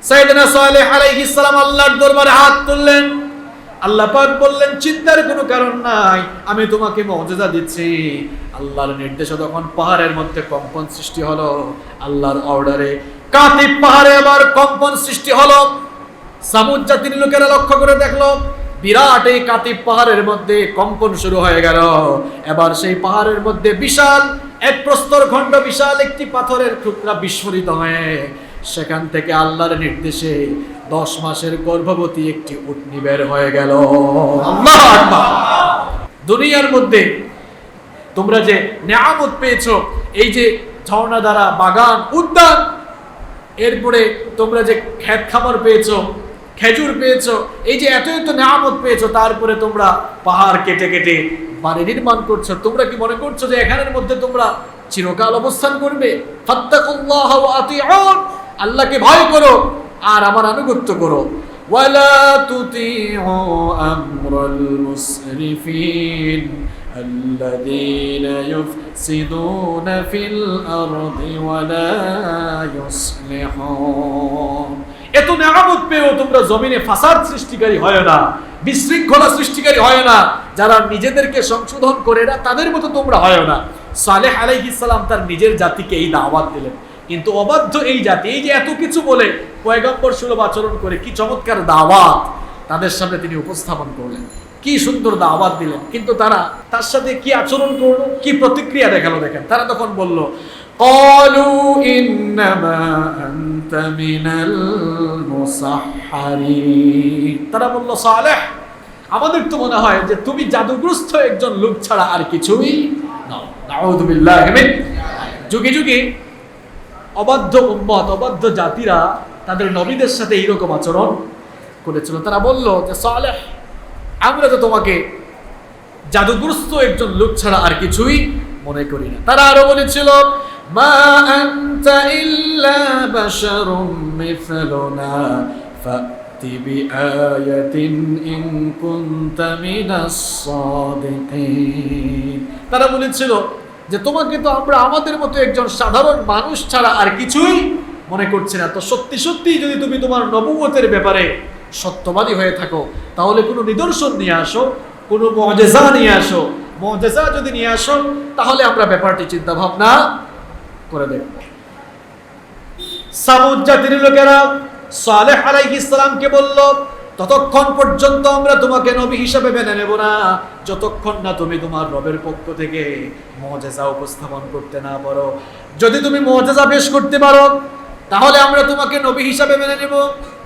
সাইয়েদনা সালেহ আলাইহিস সালাম আল্লাহর দরবারে হাত তুললেন। আল্লাহ পাক বললেন, চিন্তার কোনো কারণ নাই, আমি তোমাকে মুজিজা দিচ্ছি। আল্লাহর নির্দেশে তখন পাহাড়ের মধ্যে কম্পন সৃষ্টি হলো। আল্লাহর অর্ডারে কাতিব পাহাড়ে আবার কম্পন সৃষ্টি হলো। সামুদ জাতির লোকেরা লক্ষ্য করে দেখলো, বিরাট এই কাতিব পাহাড়ের মধ্যে কম্পন শুরু হয়ে গেল। এবার সেই পাহাড়ের মধ্যে বিশাল এক প্রস্তর খণ্ড, বিশাল একটি পাথরের টুকরা বিস্ফোরিত হয়ে সেখান থেকে আল্লাহর নির্দেশে 10 মাসের গর্ভবতী একটি উটনি বের হয়ে গেল। আল্লাহু আকবার। দুনিয়ার মধ্যে তোমরা যে নিয়ামত পেয়েছো, এই যে ঝর্ণা দ্বারা বাগান, উদ্যান, এরপরে তোমরা যে ক্ষেত খামার পেয়েছো, খেজুর পেয়েছো, এই যে এত এত নিয়ামত পেয়েছো, তারপরে তোমরা পাহাড় কেটে কেটে বাড়ি নির্মাণ করছো। তোমরা কি মনে করছো যে এখানের মধ্যে তোমরা চিরকাল অবস্থান করবে? ফাত্তাকুল্লাহ ওয়া আতিউন, আল্লাহকে ভয় করো আর আমার আনুগত্য করো। ওয়ালা তুতিউ আমরাল মুসরিফিন আল্লাযীনা ইউফসিদুনা ফিল আরদি ওয়ালা ইউসলিহুন। এত নিয়ামত পেয়েও তোমরা জমিনে ফাসাদ সৃষ্টিকারী হয় না, বিশৃঙ্খলা সৃষ্টিকারী হয় না, যারা নিজেদেরকে সংশোধন করে না তাদের মতো তোমরা হয় না। সালেহ আলাইহিস সালাম তার নিজের জাতিকে এই দাওয়াত দিলেন, কিন্তু অবাধ্য এই জাতি এই যে এত কিছু বলে পয়গম্বর সুলভ আচরণ করে, কি চমৎকার দাওয়াত তাদের সামনে তিনি উপস্থাপন করলেন, কি সুন্দর দাওয়াত দিলেন, কিন্তু তারা তার সাথে কি আচরণ করলো, কি প্রতিক্রিয়া দেখালো দেখেন। তারা তখন বলল, ক্বালু ইন্নামা আনতা মিনাল মুসাহহারিন। তারা বলল, সালেহ, আমাদের তো মনে হয় যে তুমি জাদুগ্রস্ত একজন লোক ছাড়া আর কিছুই নও। নাউযু বিল্লাহি মিন। যুগে যুগে অবাধ্য উম্মত, অবাধ্য জাতিরা তাদের নবীদের সাথে এইরকম আচরণ করেছিল। তারা বলল যে, সালেহ, আমরা তো তোমাকে জাদুগ্রস্ত একজন লোক ছাড়া আর কিছুই মনে করি না। তারা আরো বলেছিল, মা আনতা ইল্লা বাশারুম মিসলুনা ফাতি বিআয়াতিন ইন কুনতা মিনাস সাদিকিন। তারা বলেছিল যে তোমাকে তো আমরা আমাদের মতো একজন সাধারণ মানুষ ছাড়া আর কিছুই মনে করছি না। তো সত্যি সত্যি যদি তুমি তোমার নবুয়তের ব্যাপারে সত্যবাদী হয়ে থাকো, তাহলে কোনো নিদর্শন নিয়ে আসো, কোনো মুজিজা নিয়ে আসো। মুজিজা যদি নিয়ে আসো, তাহলে আমরা ব্যাপারটি চিন্তা ভাবনা করে দেখব। সামুদ জাতির লোকেরা সালেহ আলাইহিস সালামকে বলল, ততক্ষণ পর্যন্ত আমরা তোমাকে নবী হিসেবে মেনে নেব না, যতক্ষণ না তুমি তোমার রবের পক্ষ থেকে মুজিজা উপস্থাপন করতে না পারো। যদি তুমি মুজিজা পেশ করতে পারো, তাহলে আমরা তোমাকে নবী হিসেবে মেনে নেব,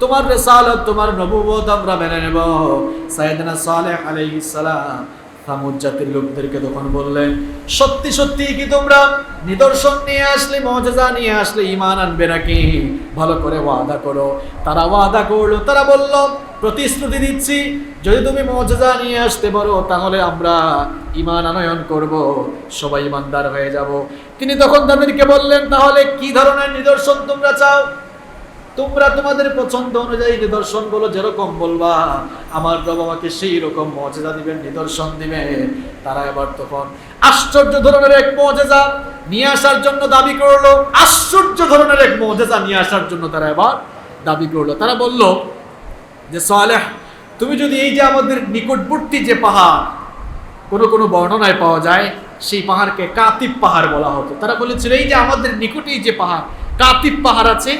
তোমার রিসালাত, তোমার নবুয়ত আমরা মেনে নেব। সাইয়েদনা সালেহ আলাইহিস সালাম সামুদ জাতির লোকদেরকে তখন বললেন, সত্যি সত্যি কি তোমরা নিদর্শন নিয়ে আসলে, মুজিজা নিয়ে আসলে ঈমান আনবে নাকি? ভালো করে ওয়াদা করো। তারা ওয়াদা করলো। তারা বলল, প্রতিশ্রুতি দিচ্ছি, যদি তুমি মুজিজা নিয়ে আসতে পারো তাহলে আমরা ঈমান আনয়ন করব, সবাই ঈমানদার হয়ে যাব। তিনি তখন তাদেরকে বললেন, তাহলে কি ধরনের নিদর্শন তোমরা চাও? তোমরা তোমাদের পছন্দ অনুযায়ী নিদর্শন বলো, যেরকম বলবা আমার রব আমাকে সেই রকম মুজিজা দিবেন, নিদর্শন দিবেন। তারা এবার তখন আশ্চর্য ধরনের এক মুজিজা নিয়ে আসার জন্য দাবি করলো। আশ্চর্য ধরনের এক মুজিজা নিয়ে আসার জন্য তারা এবার দাবি করলো। তারা বলল যে, সালেহ, তুমি যদি এই যে আমাদের নিকটবর্তী যে পাহাড়, কোনো বর্ণনায় পাওয়া যায় সেই পাহাড়কে কাতিব পাহাড় বলা হতো। তারা বলেছিল, এই যে আমাদের নিকটেই যে পাহাড় কাতিব পাহাড় আছে,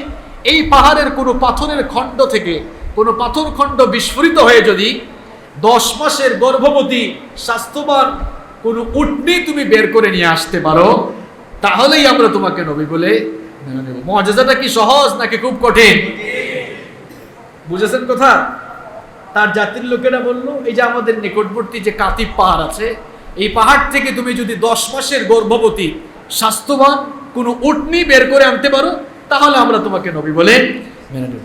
এই পাহাড়ের কোনো পাথরের খণ্ড থেকে কোনো পাথর খণ্ড বিস্ফোরিত হয়ে যদি 10 মাসের গর্ভবতী স্বাস্থ্যবান কোনো উটনি তুমি বের করে নিয়ে আসতে পারো, তাহলেই আমরা তোমাকে নবী বলে মেনে নেব। মুজিজাটা কি সহজ নাকি খুব কঠিন? বুঝেছেন কথা? তার জাতির লোকেরা বলল, এই যে আমাদের নিকটবর্তী যে কাতিব পাহাড় আছে, এই পাহাড় থেকে তুমি যদি 10 মাসের গর্ভবতী স্বাস্থ্যবান কোনো উটনি বের করে আনতে পারো, তাহলে আমরা তোমাকে নবী বলে মেনে নেব।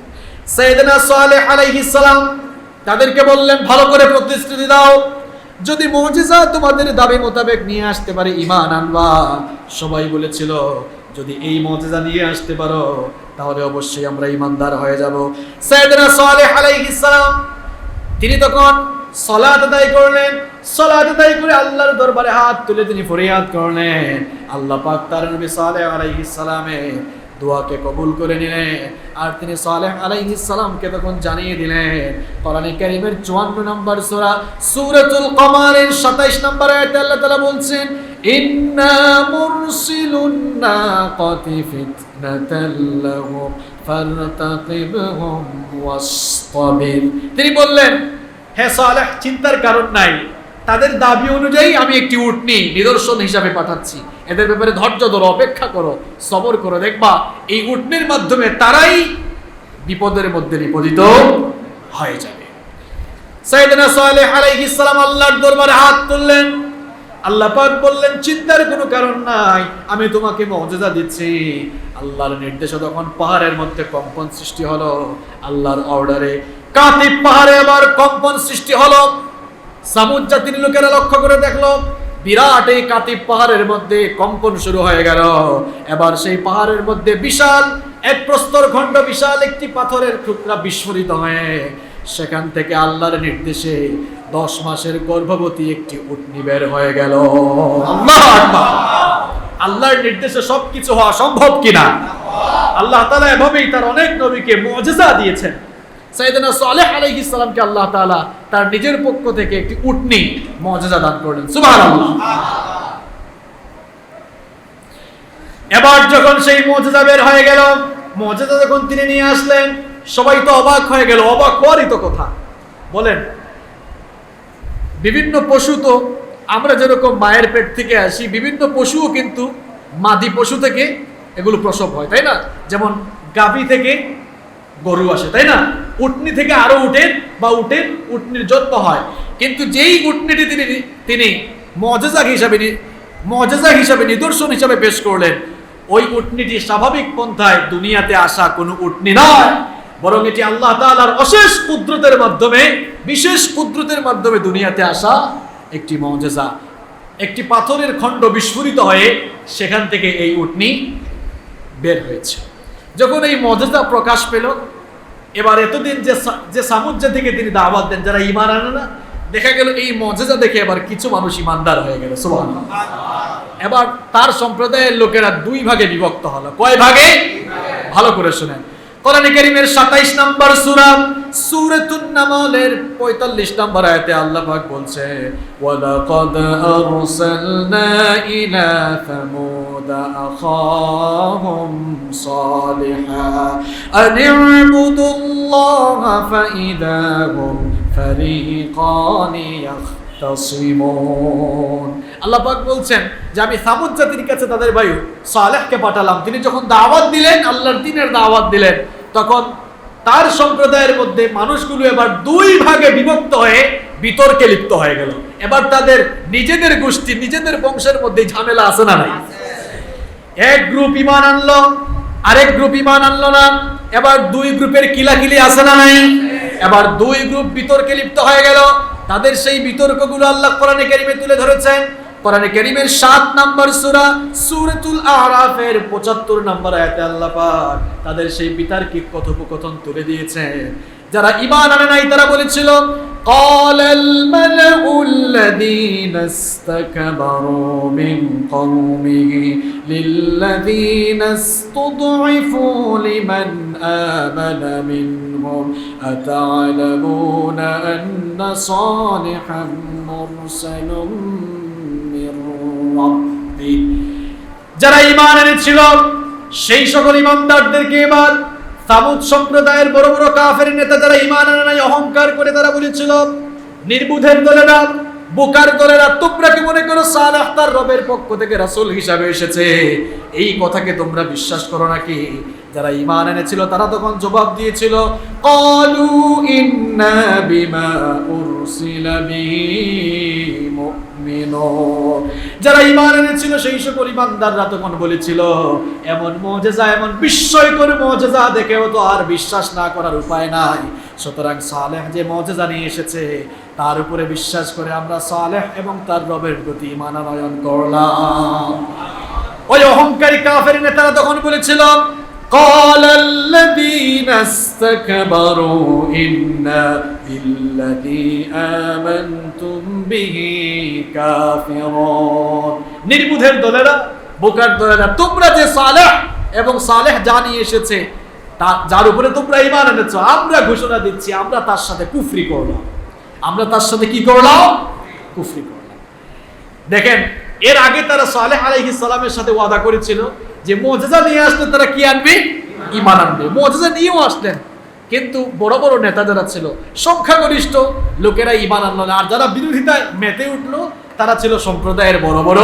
সাইয়েদনা সালেহ আলাইহিস সালাম তাদেরকে বললেন, ভালো করে প্রতিশ্রুতি দাও, যদি মুজিজা তোমাদের দাবি মোতাবেক নিয়ে আসতে পারে ঈমান আনবা। সবাই বলেছিল, যদি এই মুজিজা নিয়ে আসতে পারো তাহলে অবশ্যই আমরা ঈমানদার হয়ে যাব। সাইয়েদনা সালেহ আলাইহিস সালাম তিনি তখন সালাত আদায় করলেন। সালাত আদায় করে আল্লাহর দরবারে হাত তুলে তিনি ফরিয়াদ করলেন, আল্লাহ পাক তার নবী সালেহ আলাইহিস সালামের দোয়াকে কবুল করে নিলেন। আর তিনি সালেহ আলাইহিস সালামকে তখন জানিয়ে দিলেন, কোরআনে কারীমের 54 নম্বর সূরা সূরাতুল কমারের 27 নম্বর আয়াতে আল্লাহ তাআলা বলছেন, ইন্না মুরসিলুন নাকাতি ফিতনাতাল লাহুম ফারতাকিবহুম ওয়াসতাবির। তিনি বললেন, হে সালেহ, চিন্তার কারণ নাই, তাদের দাবি অনুযায়ী আমি একটি উটনি নিদর্শন হিসাবে পাঠাচ্ছি, এদের ব্যাপারে ধৈর্য ধরো, অপেক্ষা করো, সবর করো, দেখবা এই উটনির মাধ্যমে তারাই বিপদের মধ্যে নিপতিত হয়ে যাবে। সাইয়েদনা সালেহ আলাইহিস সালাম আল্লাহর দরবারে হাত তুললেন। আল্লাহ পাক বললেন, চিন্তার কোনো কারণ নাই, আমি তোমাকে মুজিজা দিচ্ছি। আল্লাহর নির্দেশে তখন পাহাড়ের মধ্যে কম্পন সৃষ্টি হলো। আল্লাহর অর্ডারে কাতিব পাহাড়ে আবার কম্পন সৃষ্টি হলো। সামুদ জাতির লোকেরা লক্ষ্য করে দেখলো, বিরাট এই কাতিব পাহাড়ের মধ্যে কম্পন শুরু হয়ে গেল। এবার সেই পাহাড়ের মধ্যে বিশাল এক প্রস্তর খণ্ড, বিশাল একটি পাথরের টুকরা বিস্ফোরিত হয়ে সেখান থেকে আল্লাহর নির্দেশে 10 মাসের গর্ভবতী একটি উটনি বের হয়ে গেল। আল্লাহু আকবার! আল্লাহর নির্দেশে সবকিছু হওয়া সম্ভব কিনা? আল্লাহ তাআলা এভাবেই তার অনেক নবীকে মুজিজা দিয়েছেন। সাইয়েদনা সালেহ আলাইহিস সালামকে আল্লাহ তাআলা তার নিজের পক্ষ থেকে একটি উটনি মুজিজা দান করলেন। সুবহানাল্লাহ! এবার যখন সেই মুজিজা বের হয়ে গেল, মুজিজা যখন তিনি নিয়ে আসলেন, সবাই তো অবাক হয়ে গেল। অবাক হওয়ারই তো কথা। বলেন, বিভিন্ন পশু তো আমরা যেরকম মায়ের পেট থেকে আসি, বিভিন্ন পশুও কিন্তু মাদি পশু থেকে এগুলো প্রসব হয়, তাই না? যেমন গাভী থেকে গরু আসে, তাই না? উটনি থেকে আরো উটনির জন্ম হয়। কিন্তু যেই উটনিটি তিনি মুজিজা হিসাবে নিদর্শন হিসাবে পেশ করলেন, ওই উটনিটি স্বাভাবিক পন্থায় দুনিয়াতে আসা কোনো উটনি নয়, বরং এটি আল্লাহ তাআলার অশেষ কুদরতের মাধ্যমে, বিশেষ কুদরতের মাধ্যমে দুনিয়াতে আসা একটি মুজিজা। একটি পাথরের খণ্ড বিস্ফোরিত হয়ে সেখান থেকে এই উটনি বের হয়েছে। যখন এই মুজিজা প্রকাশ পেল, এবার এতদিন যে সামুদ জাতিকে তিনি দাওয়াত দেন, যারা ঈমান আনে না, দেখা গেল এই মুজিজা দেখে এবার কিছু মানুষ ঈমানদার হয়ে গেল। সুবহানাল্লাহ! এবার তার সম্প্রদায়ের লোকেরা 2 ভাগে বিভক্ত হলো। কয় ভাগে? ভালো করে শুনেন। কোরআনে কারীমের 27 নম্বর সূরা সূরাতুন নামলের 45 নম্বর আয়াতে আল্লাহ পাক বলছে, ওয়ালাকাদ আরসালনা ইলা সামুদ আখাহুম সালিহা আন ইবুদুল্লাহা ফাইদা হুম ফারিকানি ইয়াখতাসিমুন। আল্লাহ পাক বলছেন যে আমি সামুদ জাতির কাছে তাদের ভাই সালেহকে পাঠালাম। তিনি যখন দাওয়াত দিলেন, আল্লাহর দ্বীনের দাওয়াত দিলেন, তখন তার সম্প্রদায়ের মধ্যে মানুষগুলো এবার 2 ভাগে বিভক্ত হয়ে বিতর্কে লিপ্ত হয়ে গেল। এবার তাদের নিজেদের গোষ্ঠী, নিজেদের বংশের মধ্যে ঝামেলা আছে না নাই? এক গ্রুপ ঈমান আনলো, আরেক গ্রুপ ঈমান আনলো না। এবার 2 গ্রুপের কিলাকিলি আছে না নাই? এবার 2 গ্রুপ বিতর্কে লিপ্ত হয়ে গেল। তাদের সেই বিতর্কগুলো আল্লাহ কোরআনে কারীমে তুলে ধরেছেন। কোরআনে কারীমের 7 নম্বর সূরা সূরাতুল আরাফের 75 নম্বর আয়াতে আল্লাহ পাক তাদের সেই বিতার্কিক কথোপকথন তুলে দিয়েছেন। যারা ঈমান আনে নাই তারা বলেছিল, ক্বালাল মালাউল্লাযীনা ইসতাকবারু মিন কওমিহি লিল্লাযীনা ইসতুদঈফু লিমান আমানা মিনহুম আতা'লামুনা আন্না সালিহান মুরসালুম। যারা ঈমান এনেছিল সেই সকল ঈমানদারদেরকে এবার সামুদ সম্প্রদায়ের বড় বড় কাফের নেতা যারা ঈমান আনে নাই, অহংকার করে তারা বলেছিল, নির্বুদ্ধের দলেরা, বোকার দলেরা, তোমরা কি মনে করো সালেহ তার রবের পক্ষ থেকে রাসূল হিসাবে এসেছে? এই কথাকে তোমরা বিশ্বাস করো নাকি? যারা ঈমান এনেছিল তারা তখন জবাব দিয়েছিল, ক্বালু ইন্না বিমা উরসিলা বিহি মুমিনুন। যারা ঈমান এনেছিল সেই সকল ঈমানদাররা তখন বলেছিল, এমন মুজিজা, এমন বিস্ময়কর মুজিজা দেখেও তো আর বিশ্বাস না করার উপায় নাই। সুতরাং সালেহ যে মুজিজা নিয়ে এসেছে তার উপরে বিশ্বাস করে আমরা সালেহ এবং তার রবের প্রতি ঈমান আনয়ন করলাম। ওই অহংকারী কাফের নেতারা তখন বলেছিল, قال الذين استكبروا إنا بالذي آمنتم به كافرون। নির্বুদ্ধের দলেরা, বোকার দলেরা, তোমরা যে সালেহ এবং সালেহ যা নিয়ে এসেছে যার উপরে তোমরা ঈমান এনেছো, আমরা ঘোষণা দিচ্ছি আমরা তার সাথে কুফরি করলাম। আমরা তার সাথে কি করলাম? কুফরি করলাম। দেখেন, এর আগে তারা সালেহ আলাইহিস সালামের সাথে ওয়াদা করেছিল যে মুজিজা নিয়ে আসলে তারা কি আনবে? ঈমান আনবে। মুজিজা নিয়েও আসলেন, কিন্তু বড় বড় নেতা যারা ছিল, সংখ্যাগরিষ্ঠ লোকেরা ঈমান আনলো না। আর যারা বিরোধিতায় মেতে উঠলো তারা ছিল সম্প্রদায়ের বড় বড়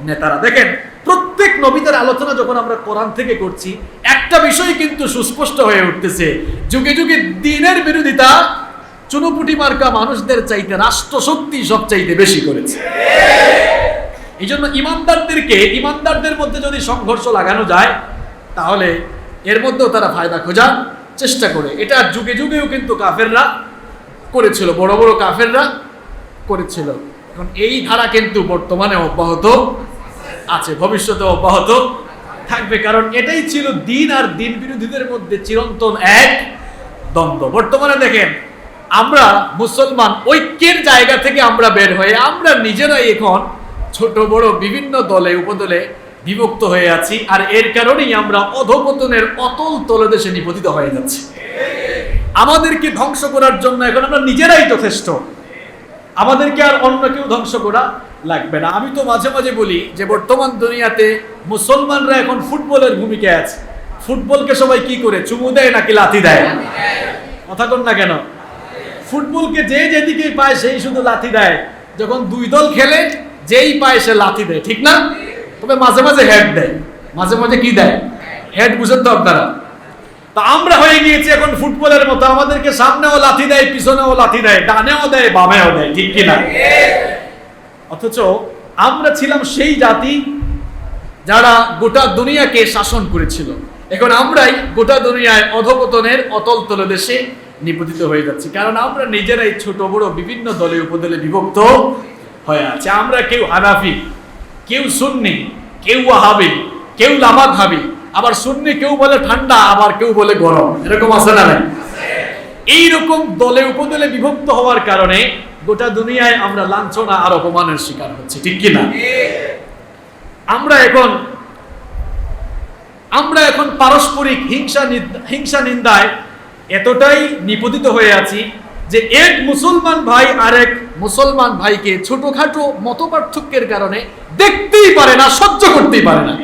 নেতারা। দেখেন, প্রত্যেক নবীদের আলোচনা যখন আমরা কোরআন থেকে করছি, একটা বিষয় কিন্তু সুস্পষ্ট হয়ে উঠতেছে, যুগে যুগে দ্বীনের বিরোধিতা চুনোপুটি মার্কা মানুষদের চাইতে রাষ্ট্রশক্তি সবচাইতে বেশি করেছে। এই জন্য ইমানদারদের মধ্যে যদি সংঘর্ষ লাগানো যায়, তাহলে এর মধ্যেও তারা ফায়দা খোঁজার চেষ্টা করে। এটা যুগে যুগেও কিন্তু কাফেররা করেছিল, বড় বড় কাফেররা করেছিল। এখন এই ধারা কিন্তু বর্তমানে অব্যাহত আছে, ভবিষ্যতে অব্যাহত থাকবে, কারণ এটাই ছিল দ্বীন আর দ্বীন বিরোধীদের মধ্যে চিরন্তন এক দ্বন্দ্ব। বর্তমানে দেখেন, আমরা মুসলমান ঐক্যের জায়গা থেকে আমরা বের হয়ে আমরা নিজেরাই এখন ছোট বড় বিভিন্ন দলে উপদলে বিভক্ত হয়ে আছি। আর এর কারণেই আমরা অধঃপতনের অতল তলদেশে নিপতিত হয়ে যাচ্ছি। আমাদেরকে ধ্বংস করার জন্য এখন আমরা নিজেরাই যথেষ্ট, আমাদেরকে আর অন্য কেউ ধ্বংস করা লাগবে না। আমি তো মাঝে মাঝে বলি যে বর্তমান দুনিয়াতে মুসলমানরা এখন ফুটবলের ভূমিকায় আছে। ফুটবলকে সবাই কি করে, চুমু দেয় নাকি লাথি দেয়? কথা কন না কেন? ফুটবলকে যে যেদিকে পায় সেই শুধু লাথি দেয়। যখন দুই দল খেলে যেই পায় সে লাথি দেয়, ঠিক না? তবে মাঝে মাঝে হেড দেয়, মাঝে মাঝে কি দেয়? হেড। বুঝেন তো আপনারা? তা আমরা হয়ে গিয়েছি এখন ফুটবলের মতো, আমাদেরকে সামনেও লাথি দেয়, পিছনেও লাথি দেয়, ডানেও দেয়, বামেও দেয়, ঠিক কিনা? অথচ আমরা ছিলাম সেই জাতি যারা গোটা দুনিয়াকে শাসন করেছিল। এখন আমরাই গোটা দুনিয়ায় অধঃপতনের অতল তলদেশে নিপতিত হয়ে যাচ্ছি, কারণ আমরা নিজেরাই ছোট বড় বিভিন্ন দলে উপদলে বিভক্ত হয়ে আছে। আমরা কেউ হানাফি, কেউ সুন্নি, কেউ ওয়াহাবি, কেউ লামাযহাবি, আবার সুন্নি কেউ বলে ঠান্ডা, আবার কেউ বলে গরম, এরকম আছে না নাই? এইরকম দলে উপদলে বিভক্ত হওয়ার কারণে গোটা দুনিয়ায় আমরা লাঞ্ছনা আর অপমানের শিকার হচ্ছি, ঠিক কিনা? আমরা এখন পারস্পরিক হিংসা নিন্দায় এতটাই নিপতিত হয়ে আছি যে এক মুসলমান ভাই আরেক মুসলমান ভাইকে ছোটখাটো মতপার্থক্যের কারণে দেখতেই পারে না, সহ্য করতেই পারে না।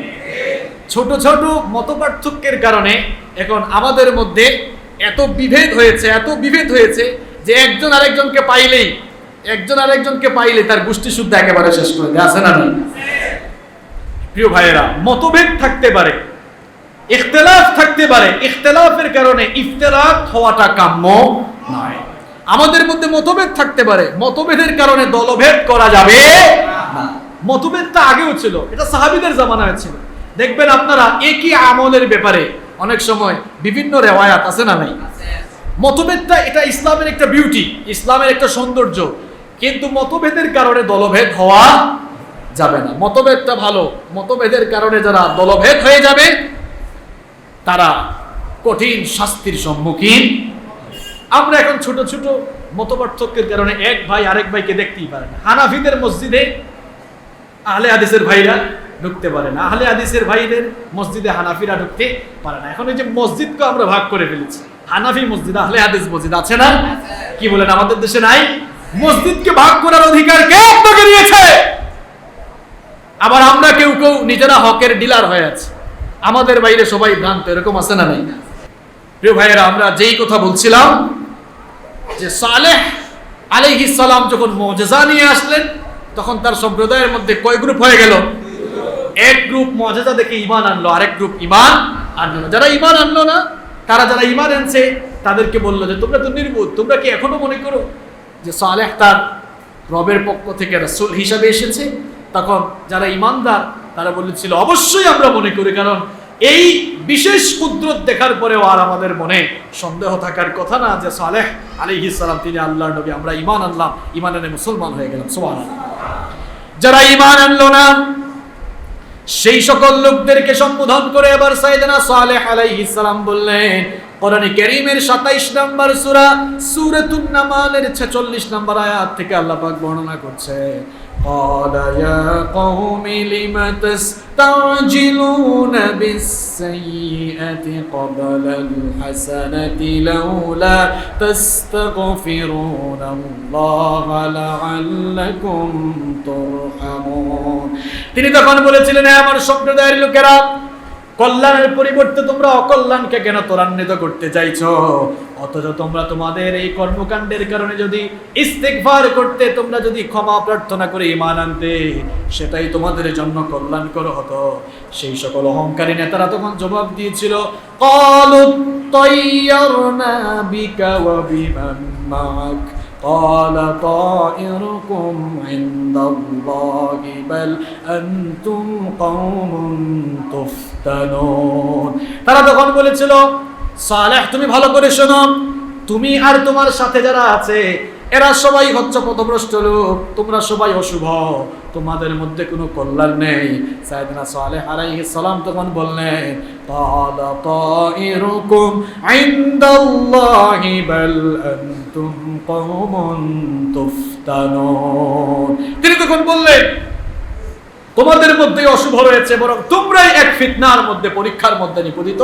ছোট ছোট মতপার্থক্যের কারণে এখন আমাদের মধ্যে এত বিভেদ হয়েছে যে একজন আরেকজনকে পাইলেই তার গোষ্ঠী শুদ্ধ একেবারে শেষ করে দেয়, আছে না? প্রিয় ভাইয়েরা, মতভেদ থাকতে পারে, ইখতিলাফ থাকতে পারে, ইখতিলাফের কারণে ইফতিরাক হওয়াটা কাম্য নয়। আমাদের মধ্যে মতভেদ থাকতে পারে, মতভেদের কারণে দলভেদ করা যাবে না। মতভেদটা আগেও ছিল, এটা সাহাবীদের জামানায় ছিল। দেখবেন আপনারা একই আমলের ব্যাপারে অনেক সময় বিভিন্ন রেওয়ায়াত আছে না নাই? মতভেদটা এটা ইসলামের একটা বিউটি, ইসলামের একটা সৌন্দর্য, কিন্তু মতভেদের কারণে দলভেদ হওয়া যাবে না। মতভেদটা ভালো, মতভেদের কারণে যারা দলভেদ হয়ে যাবে তারা কঠিন শাস্তির সম্মুখীন। আমরা এখন ছোট ছোট মতপার্থক্যের কারণে এক ভাই আরেক ভাইকে দেখতেই পারে না। হানাফিদের মসজিদে আহলে হাদিসের ভাইরা ঢুকতে পারে না, আহলে হাদিসের ভাইদের মসজিদে হানাফিরা ঢুকতে পারে না। এখন এই যে মসজিদকে আমরা ভাগ করে ফেলেছি, হানাফি মসজিদ, আহলে হাদিস মসজিদ, আছে না? কি বলেন, আমাদের দেশে নাই? মসজিদকে ভাগ করার অধিকার কে আপনাকে দিয়েছে? আবার আমরা কেউ নিজেরা হকের ডিলার হয়ে আছে, আমাদের বাইরে সবাই ভ্রান্ত, এরকম আছে না নাই? প্রিয় ভাইয়েরা, আমরা যেই কথা বলছিলাম যে সালেহ আলাইহিস সালাম যখন মুজিজা নিয়ে আসলেন, তখন তার সম্প্রদায়ের মধ্যে কয় গ্রুপ হয়ে গেল? এক গ্রুপ মুজিজা দেখে ঈমান আনলো, আরেক গ্রুপ ঈমান আনলো না। যারা ঈমান আনলো না, যারা ঈমান আনছে তাদেরকে বললো যে তোমরা তো নির্বোধ, তোমরা কি এখনো মনে করো যে সালেহ তার রবের পক্ষ থেকে রাসূল হিসাবে এসেছে? তখন যারা ঈমানদার তারা বলেছিল অবশ্যই আমরা মনে করি, কারণ এই বিশেষ কুদরত দেখার পরেও আর আমাদের মনে সন্দেহ থাকার কথা না যে সালেহ আলাইহিস সালাম তিনি আল্লাহর নবী। আমরা ঈমান আনলাম, ঈমান এনে মুসলমান হয়ে গেলাম, সুবহানাল্লাহ। যারা ঈমান আনলো না সেই সকল লোকদেরকে সম্বোধন করে এবার সাইয়েদনা সালেহ আলাইহিস সালাম বললেন, কোরআনে কারীমের 27 নম্বর সূরা সূরাতুন নামালের 46 নম্বর আয়াত থেকে আল্লাহ পাক বর্ণনা করছে, قال يا قوم لم تستعجلون بالسيئة قبل الحسنة لولا تستغفرون الله لعلكم ترحمون তিনি তখন বলেছিলেন, হে আমার সম্প্রদায়ের লোকেরা, কল্যাণের পরিবর্তে তোমরা অকল্যাণকে কেন ত্বরান্বিত করতে চাইছো? অথচ তোমরা তোমাদের এই কর্মকাণ্ডের কারণে যদি ইস্তিগফার করতে, তোমরা যদি ক্ষমা প্রার্থনা করে ঈমান আনতে, সেটাই তোমাদের জন্য কল্যাণকর হতো। সেই সকল অহংকারী নেতারা তখন জবাব দিয়েছিল, ক্বালু তায়্যারনা বিকা ওয়া বিমান মা'আক قال طائركم عند الله بل أنتم قوم تفتنون তারা তখন বলেছিল, সালেহ তুমি ভালো করে শোনো, তুমি আর তোমার সাথে যারা আছে এরা সবাই হচ্ছে পথভ্রষ্ট লোক, তোমরা সবাই অশুভ, তোমাদের মধ্যে কোনো কল্যাণ নেই। সাইয়েদনা সালেহ আলাইহিস সালাম তখন বললেন, ক্বালা তাইরুকুম ইনদাল্লাহি বাল আনতুম কওমুন তুফতানুন। তিনি তখন বললেন, তোমাদের মধ্যে অশুভ রয়েছে, বরং তোমরাই এক ফিতনার মধ্যে, পরীক্ষার মধ্যে নিপতিত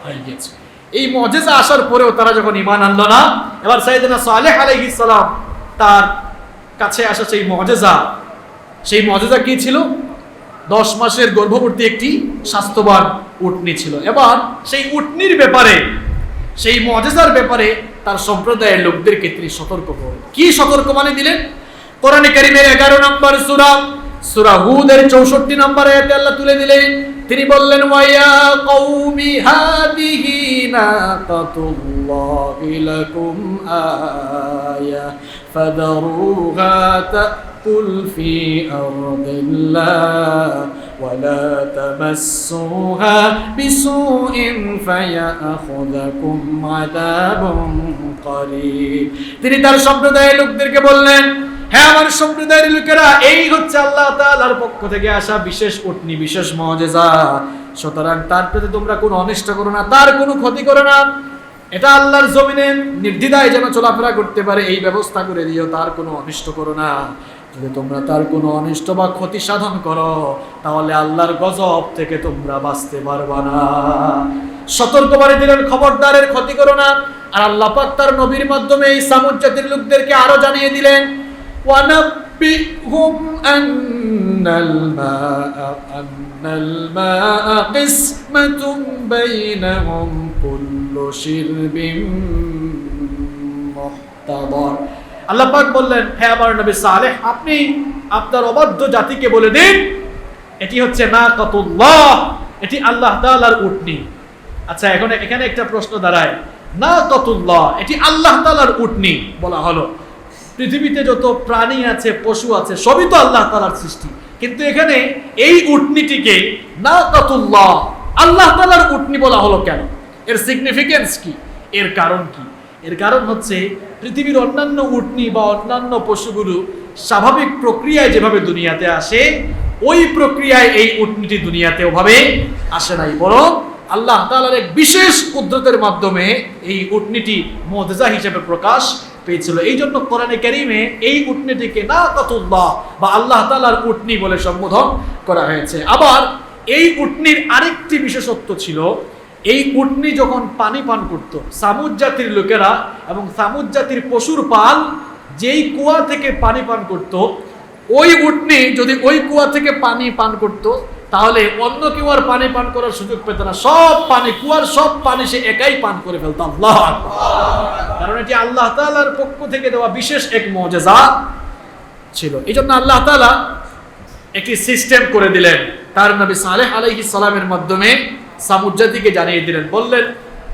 হয়ে গেছো। এই মুজিজা আসার পরেও তারা যখন ঈমান আনলো না, এবার সাইয়েদনা সালেহ আলাইহিস সালাম তার কাছে আসা সেই মুজিজা কি ছিল? 10 মাসের গর্ভবতী একটি স্বাস্থ্যবান উটনি ছিল। এবার সেই উটনির ব্যাপারে, সেই মুজিজার ব্যাপারে তার সম্প্রদায়ের লোকদেরকে তিনি সতর্ক করলেন। কি সতর্কবাণী দিলেন? কোরআনে কারীমের 11 নম্বর সূরা হুদের 64 নম্বর আয়াতে আল্লাহ তুলে দিলেন, তিনি বললেন, ওয়া কওমি হাদিহি নাকাতুল্লাহি লাকুম আয়া ফাদরুহা তাকুল ফি আরদিল্লাহ ওয়ালা তামাসসুহা বিসুইন ফায়াখুযাকুম আযাবুন করিব। তিনি তার সম্প্রদায়ের লোকদেরকে বললেন, হ্যাঁ আমার সম্প্রদায়ের লোকেরা, এই হচ্ছে আল্লাহ তাআলার পক্ষ থেকে আসা বিশেষ উটনি, বিশেষ মুজিজা। সুতরাং তার প্রতি তোমরা কোনো অনিষ্ট করো না, তার কোনো ক্ষতি করো না। এটা আল্লাহর জমিনে নির্দ্বিধায় যেন চলাফেরা করতে পারে এই ব্যবস্থা করে দিও, তার কোনো অনিষ্ট করো না। যদি তোমরা তার কোনো অনিষ্ট বা ক্ষতি সাধন করো, তাহলে আল্লাহর গজব থেকে তোমরা বাঁচতে পারবা না। সতর্কবাণী দিলেন, খবরদারের ক্ষতি করো না। আর আল্লাহ পাক তার নবীর মাধ্যমে এই সামুদ জাতির লোকদেরকে আরো জানিয়ে দিলেন, وَنَبِّئْهُمْ أَنَّ الْمَاءَ قِسْمَةٌ بَيْنَهُمْ كُلُّ شِرْبٍ مُحْتَضَرٍ। আল্লাহ পাক বললেন, হে আমার নবী সালেহ, আপনি আপনার অবাধ্য জাতিকে বলে দিন, এটি হচ্ছে নাকাতুল্লাহ, এটি আল্লাহ তাআলার উটনি। আচ্ছা, এখন এখানে একটা প্রশ্ন দাঁড়ায়, নাকাতুল্লাহ এটি আল্লাহ তাআলার উটনি বলা হলো, পৃথিবীতে যত প্রাণী আছে, পশু আছে, সবই তো আল্লাহ তাআলার সৃষ্টি, কিন্তু এখানে এই উটনিটিকে নাকাতুল্লাহ, আল্লাহ তাআলার উটনি বলা হলো কেন? এর সিগনিফিকেন্স কি? এর কারণ কি? এর কারণ হচ্ছে, পৃথিবীর অন্যান্য উটনি বা অন্যান্য পশুগুলো স্বাভাবিক প্রক্রিয়ায় যেভাবে দুনিয়াতে আসে, ওই প্রক্রিয়ায় এই উটনিটি দুনিয়াতে ওভাবে আসে নাই, বরং আল্লাহ তাআলার এক বিশেষ কুদরতের মাধ্যমে এই উটনিটি মুজিজা হিসেবে প্রকাশ পেয়েছিল। এই জন্য কোরআনে কারীমে এই উটনিটিকে নাকাতুল্লাহ বা আল্লাহ তাআলার উটনি বলে সম্বোধন করা হয়েছে। আবার এই উটনির আরেকটি বিশেষত্ব ছিল, এই উটনি যখন পানি পান করত, সামুদ জাতির লোকেরা এবং সামুদ জাতির পশুর পাল যেই কুয়া থেকে পানি পান করত, ওই উটনি যদি ওই কুয়া থেকে পানি পান করত, তাহলে অন্য কেউ আর পানি পান করার সুযোগ পেত না। সব পানি, কুয়ার সব পানি সে একাই পান করে ফেলত। আল্লাহু আকবার। কারণ এটি আল্লাহ তাআলার পক্ষ থেকে দেওয়া বিশেষ এক মুজিজা ছিল। এই জন্য আল্লাহ তাআলা একটি সিস্টেম করে দিলেন, তার নবী সালেহ আলাইহিস সালামের মাধ্যমে সামুদ জাতিকে জানিয়ে দিলেন। বললেন,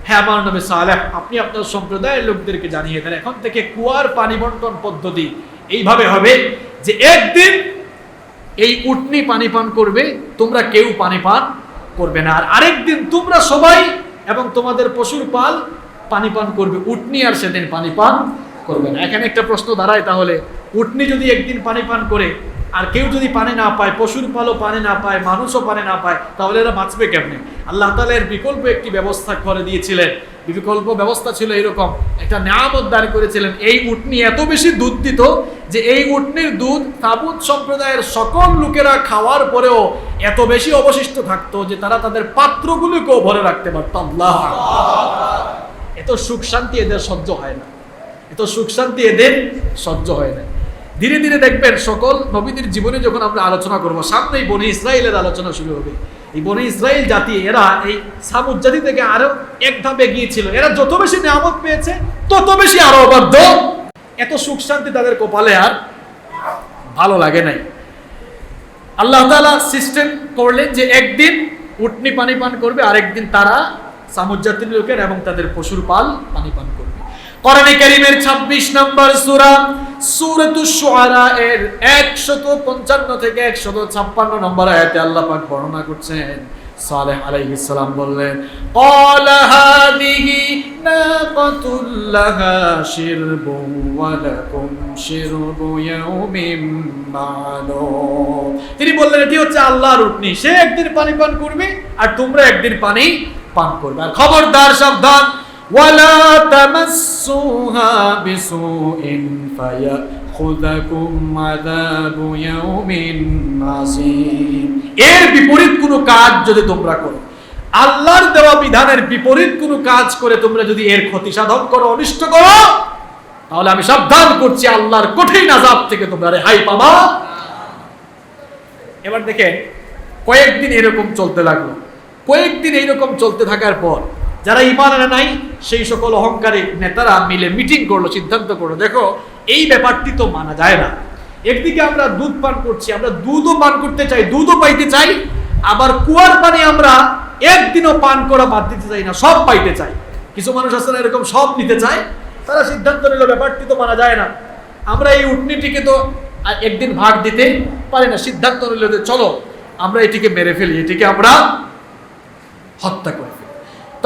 হ্যাঁ আমার নবী সালেহ, আপনি আপনার সম্প্রদায়ের লোকদেরকে জানিয়ে দেন, এখন থেকে কুয়ার পানি বন্টন পদ্ধতি এইভাবে হবে যে একদিন এই উটনি পানি পান করবে, তোমরা কেউ পানি পান করবে না, আর আরেকদিন তোমরা সবাই এবং তোমাদের পশুর পাল পানি পান করবে, উটনি আর সেদিন পানি পান করবে না। এখানে একটা প্রশ্ন দাঁড়ায়, তাহলে উটনি যদি একদিন পানি পান করে, আর কেউ যদি পানি না পায়, পশুর পালও পানি না পায়, মানুষও পানি না পায়, তাহলে এরা বাঁচবে কেমনে? আল্লাহ তাআলা এর বিকল্প একটি ব্যবস্থা করে দিয়েছিলেন। বিকল্প ব্যবস্থা ছিল এরকম, একটা নিয়ামত দান করেছিলেন। এই উটনি এত বেশি দুধ দিত যে এই উটনির দুধ তাবুত সম্প্রদায়ের সকল লোকেরা খাওয়ার পরেও এত বেশি অবশিষ্ট থাকতো যে তারা তাদের পাত্রগুলোকেও ভরে রাখতে পারত। আল্লাহ, এত সুখ শান্তি এদের সহ্য হয় না, এত সুখ শান্তি এদের সহ্য হয় না। ধীরে ধীরে দেখবেন সকল নবীদের জীবনে যখন আমরা আলোচনা করব, সামনেই বনি ইসরাইলের আলোচনা শুরু হবে। এই বনি ইসরাইল জাতি, এরা এই সামুদ জাতি থেকে আরো এক ধাপ এগিয়ে ছিল। এরা যত বেশি নিয়ামত পেয়েছে তত বেশি আরো অবাধ্য। এত সুখ শান্তি তাদের কপালে আর ভালো লাগে নাই। আল্লাহ তাআলা সিস্টেম করলেন যে একদিন উটনি পানি পান করবে, আরেকদিন তারা সামুদ জাতির লোকের এবং তাদের পশুর পাল পানি পান করবে। কোরআনে কারীমের 26 নম্বর সূরা সূরাতুশ শুআরা এর 155 থেকে 156 নম্বর আয়াতে আল্লাহ পাক বর্ণনা করছেন, সালেহ আলাইহিস সালাম বললেন, ক্বালা হাযিহি নাকাতুল লাহা শিরবুন ওয়া লাকুম শিরবু ইয়াউমিন মা'লুম। তিনি বললেন এটি হচ্ছে আল্লাহর উটনি, সে একদিন পানি পান করবে আর তোমরা একদিন পানি পান করবে। আর খবরদার, সাবধান, ওয়ালা তামাসসুহা বিসুইন ফায়াখুযাকুম আযাবু ইয়াউমিন আযীম। এর বিপরীত কোনো কাজ যদি তোমরা করো, আল্লাহর দেওয়া বিধানের বিপরীত কোনো কাজ করে তোমরা যদি এর ক্ষতি সাধন করো, অনিষ্ট করো, তাহলে আমি সাবধান করছি আল্লাহর কঠিন আযাব থেকে তোমরা রেহাই পাবা। এবার দেখেন, কয়েকদিন এরকম চলতে লাগলো। কয়েকদিন এইরকম চলতে থাকার পর যারা ঈমান আনে নাই সেই সকল অহংকারী নেতারা মিলে মিটিং করলো, সিদ্ধান্ত করলো, দেখো এই ব্যাপারটি তো মানা যায় না। একদিকে আমরা দুধ পান করছি, আমরা দুধও পান করতে চাই, দুধও পাইতে চাই, আবার কুয়ার পানি আমরা একদিনও পান করা বাদ দিতে চাই না, সব পাইতে চাই। কিছু মানুষ আছে না এরকম, সব নিতে চায়। তারা সিদ্ধান্ত নিল ব্যাপারটি তো মানা যায় না, আমরা এই উটনিটিকে তো একদিন ভাগ দিতে পারি না। সিদ্ধান্ত নিল যে চলো আমরা এটিকে মেরে ফেলি, এটিকে আমরা হত্যা করে ফেলি।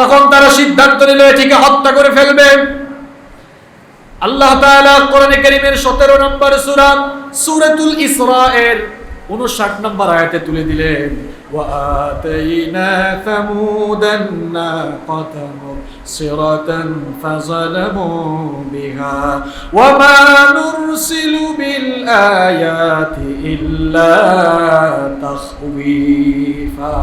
তখন তারা সিদ্ধান্ত নিল এটিকে হত্যা করে ফেলবে। আল্লাহ তাআলা কোরআনে কারীমের 17 নম্বর সূরা সূরাতুল ইসরা এর 59 নম্বর আয়াতে তুলে দিলেন, ওয়া আতাইনা সামুদান নাকাতা মুবসিরাতান ফাযালামু বিহা ওয়া মা নুরসিলু বিল আয়াতি ইল্লা তাখওয়িফা।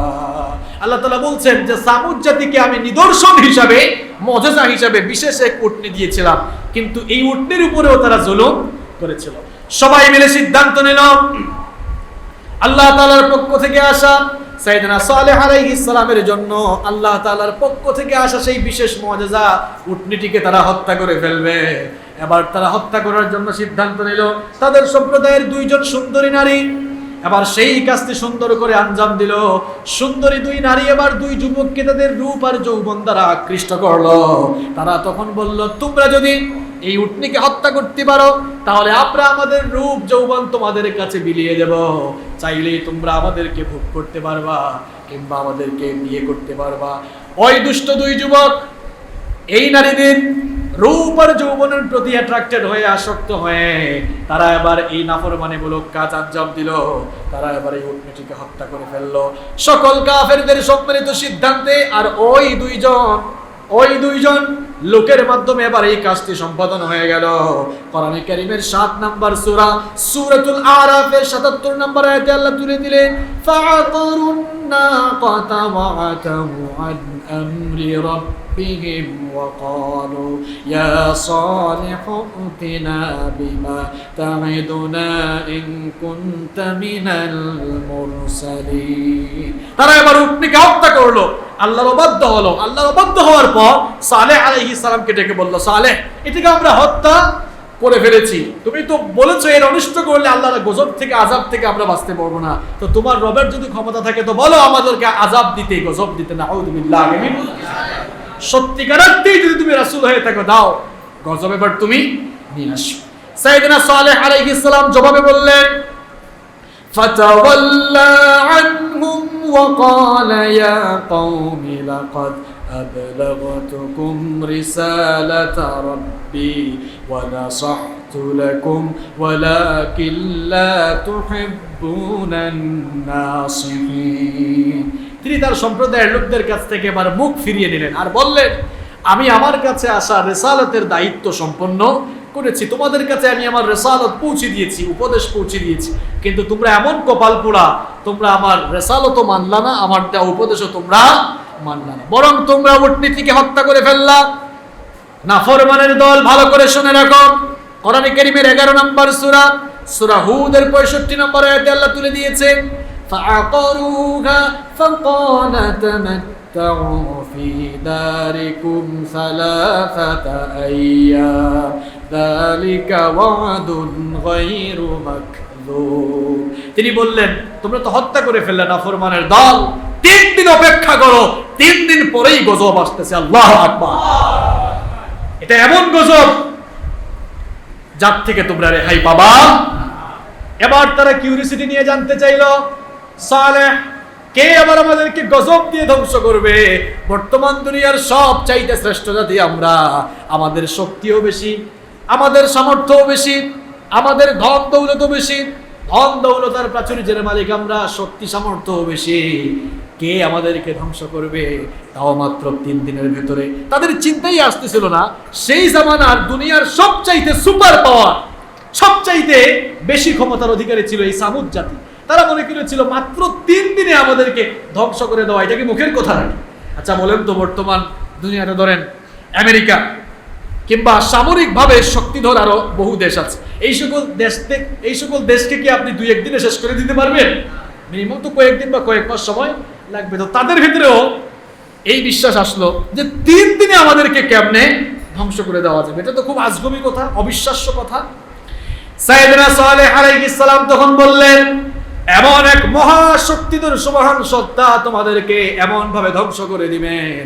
আল্লাহ তাআলা বলছেন যে সামুদ জাতিকে আমি নিদর্শন হিসাবে, মুজিজা হিসাবে বিশেষ এক উটনি দিয়েছিলাম, কিন্তু এই উটনির উপরেও তারা জুলুম করেছিল। সবাই মিলে সিদ্ধান্ত নিল আল্লাহ তাআলার পক্ষ থেকে আসা সাইয়েদনা সালেহ আলাইহিস সালামের জন্য আল্লাহ তাআলার পক্ষ থেকে আসা সেই বিশেষ মুজিজা উটনিটিকে তারা হত্যা করে ফেলবে। এবার তারা হত্যা করার জন্য সিদ্ধান্ত নিল তাদের সম্প্রদায়ের 2 জন সুন্দরী নারী। এবার সেই কাজটি সুন্দর করে আঞ্জাম দিল। সুন্দরী 2 নারী এবার 2 যুবককে তাদের রূপ আর যৌবন দ্বারা আকৃষ্ট করলো। তারা তখন বলল, তোমরা যদি এই উটনিকে হত্যা করতে পারো তাহলে আমরা আমাদের রূপ যৌবন তোমাদের কাছে বিলিয়ে দেব, চাইলেই তোমরা আমাদেরকে ভোগ করতে পারবা কিংবা আমাদেরকে বিয়ে করতে পারবা। ওই দুষ্ট 2 যুবক এই নারীদের রূপ আর যৌবনের প্রতি অ্যাট্রাক্টেড হয়ে, আসক্ত হয়ে তারা এবার এই নাফরমানিমূলক কাজ আঞ্জাম দিল। তারা এবার এই উটনিটিকে হত্যা করে ফেললো সকল কাফেরদের সম্মিলিত সিদ্ধান্তে। আর ওই দুইজন লোকের মাধ্যমে এবার এই কাজটি সম্পাদন হয়ে গেল। কোরআনে কারীমের 7 নম্বর সূরা সূরাতুল আরাফের 77 নম্বর আয়াতে আল্লাহ তুলে দিলেন, ফাআকরুন নাকাতা ওয়াতাউ আন আমরি রাব্বিহিম ওয়া ক্বালু ইয়া সালিহু উতিনা বিমা তা'ইদুনা ইন কুনতা মিনাল মুরসালিন। তারা এবার উটনিকে হত্যা করলো, আল্লাহর অবাধ্য হলো। আল্লাহর অবাধ্য হওয়ার পর সালেহ আলাইহিস সালামকে ডেকে বলল, সালেহ, এটাকে আমরা হত্যা করে ফেলেছি, তুমি তো বলেছো এর অনিষ্ট করলে আল্লাহর গজব থেকে, আযাব থেকে আমরা বাঁচতে পারবো না। তো তোমার রবের যদি ক্ষমতা থাকে তো বলো আমাদেরকে আযাব দিতে, গজব দিতে। নাউযু বিল্লাহি মিন সত্যিকার অর্থেই যদি তুমি রাসূল হয়ে থাকো দাও, গজব এবার তুমি নিয়ে আসো। সাইয়েদনা সালেহ আলাইহিস সালাম জবাবে বললেন, ফাতাওয়াল্লা আনহুম ওয়া ক্বালা ইয়া কওমি লাকাদ أبلغتكم رسالة ربي ونصحت লাকুম ওয়ালাকিন লা তুহিব্বুনান নাসিহিন। তিনি তার সম্প্রদায়ের লোকদের কাছ থেকে এবার মুখ ফিরিয়ে নিলেন আর বললেন, আমি আমার কাছে আসা রিসালাতের দায়িত্ব সম্পন্ন করেছি, তোমাদের কাছে আমি আমার রিসালাত পৌঁছে দিয়েছি, উপদেশ পৌঁছে দিয়েছি, কিন্তু তোমরা এমন কপাল পোড়া, তোমরা আমার রিসালাতও মানলা না, আমার দেওয়া উপদেশও তোমরা মানলা না, বরং তোমরা উটনীটিকে হত্যা করে ফেললা। নাফরমানের দল, ভালো করে শুনে রাখো, কোরআন কারীমের 11 নম্বর সূরা, সূরা হুদের 65 নম্বর আয়াতে আল্লাহ তুলে দিয়েছেন, ফাআকারুহা ফাকালা তামাত্তাউ ফি দারিকুম সালাসাতা আইয়াম যালিকা ওয়াদুন গায়রু মাকযুব। তিনি বললেন, তোমরা তো হত্যা করে ফেললে নাফরমানের দল, 3 দিন অপেক্ষা করো, 3 দিন পরেই গজব আসতেছে। আল্লাহু আকবার। এটা এমন গজব যার থেকে তোমরা রেহাই পাবা। এবার তারা কিউরিসিটি নিয়ে জানতে চাইল, সালেহ কে আবার আমাদেরকে গজব দিয়ে ধ্বংস করবে? বর্তমান দুনিয়ার সব চাইতে শ্রেষ্ঠ জাতি আমরা, আমাদের শক্তিও বেশি, আমাদের সামর্থ্যও বেশি, আমাদের ধন দৌলতও বেশি, ধন দৌলতার প্রাচুর্যের মালিক আমরা, শক্তি সামর্থ্যও বেশি, কে আমাদেরকে ধ্বংস করবে? তাও মাত্র 3 দিনের ভেতরে। তাদের চিন্তাই আসতেছিল না সেই জামানার দুনিয়ার সবচাইতে সুপার পাওয়ার, সবচাইতে বেশি ক্ষমতার অধিকারী ছিল এই সামুদ জাতি। তারা মনে করেছিল মাত্র 3 দিনে আমাদেরকে ধ্বংস করে দেওয়া, এটা কি মুখের কথা নাকি? আচ্ছা বলেন তো, বর্তমান দুনিয়াতে ধরেন আমেরিকা কিংবা সামরিকভাবে শক্তিধর আরো বহু দেশ আছে, এই সকল দেশকে কি আপনি 2-1 দিনে শেষ করে দিতে পারবেন? মিনিমাম তো কয়েকদিন বা কয়েক মাস সময় লাগবে। তো তাদের ভিতরেও এই বিশ্বাস আসলো যে 3 দিনে আমাদেরকে কেমনে ধ্বংস করে দেওয়া যাবে। এটা তো খুব আজগবি কথা, অবিশ্বাস্য কথা। সাইয়েদনা সালেহ আলাইহিস সালাম তখন বললেন, এমন এক মহাশক্তিধর সুবহান সত্তা তোমাদেরকে এমন ভাবে ধ্বংস করে দিবেন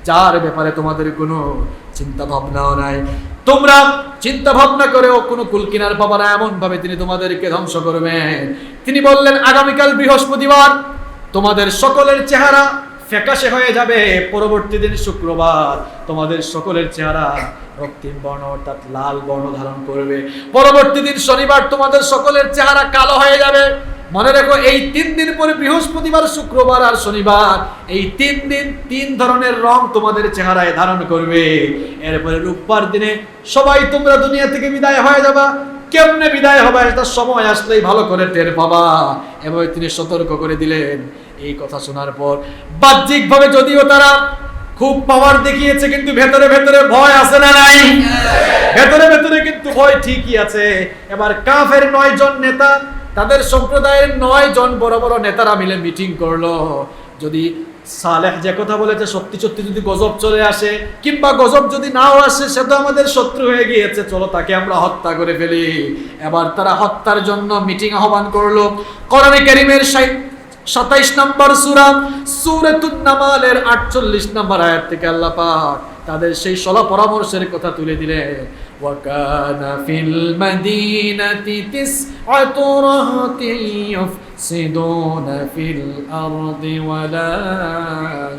যার ব্যাপারে তোমাদের কোনো চিন্তা ভাবনাও নাই, তোমরা চিন্তা ভাবনা করেও কোনো কুলকিনার পাবা না, এমন ভাবে তিনি তোমাদেরকে ধ্বংস করবেন। তিনি বললেন, আগামীকাল বৃহস্পতিবার তোমাদের সকলের চেহারা ফ্যাকাশে হয়ে যাবে, পরবর্তী দিন শুক্রবার তোমাদের সকলের চেহারা রক্তিম বর্ণ অর্থাৎ লাল বর্ণ ধারণ করবে, পরবর্তী দিন শনিবার তোমাদের সকলের চেহারা কালো হয়ে যাবে। মনে রেখো, এই 3 দিন পরে বৃহস্পতিবার, শুক্রবার আর শনিবার, এই 3 দিন 3 ধরনের রং তোমাদের চেহারায় ধারণ করবে। এরপরে রোববার দিনে সবাই তোমরা দুনিয়া থেকে বিদায় হয়ে যাবা। কেমনে বিদায় হবে এটা সময় আসলেই ভালো করে টের পাবা। এভাবে তিনি সতর্ক করে দিলেন। এই কথা শোনার পর বাহ্যিকভাবে যদিও তারা খুব পাওয়ার দেখিয়েছে, কিন্তু ভেতরে ভেতরে ভয় আছে না নাই? ভেতরে ভেতরে কিন্তু ভয় ঠিকই আছে। এবার কাফের 9 জন নেতা, তাদের সম্প্রদায়ের 9 জন বড় বড় নেতারা মিলে মিটিং করলো, যদি সালেহ যে কথা বলেছে সত্যি সত্যি যদি গজব চলে আসে, কিংবা গজব যদি নাও আসে, সে তো আমাদের শত্রু হয়ে গিয়েছে, চলো তাকে আমরা হত্যা করে ফেলি। এবার তারা হত্যার জন্য মিটিং আহ্বান করলো। কোরআনে কারীমের 27 নম্বর সূরা, সূরাতুন নামালের 48 নম্বর আয়াত থেকে আল্লাহ পাক তাদের সেই সলা পরামর্শের কথা তুলে দিলেন। ওয়াকানা ফিল মাদিনাতি তিসআতু রাহাতিন ইউফসিদুনা ফিল আরদি ওয়ালা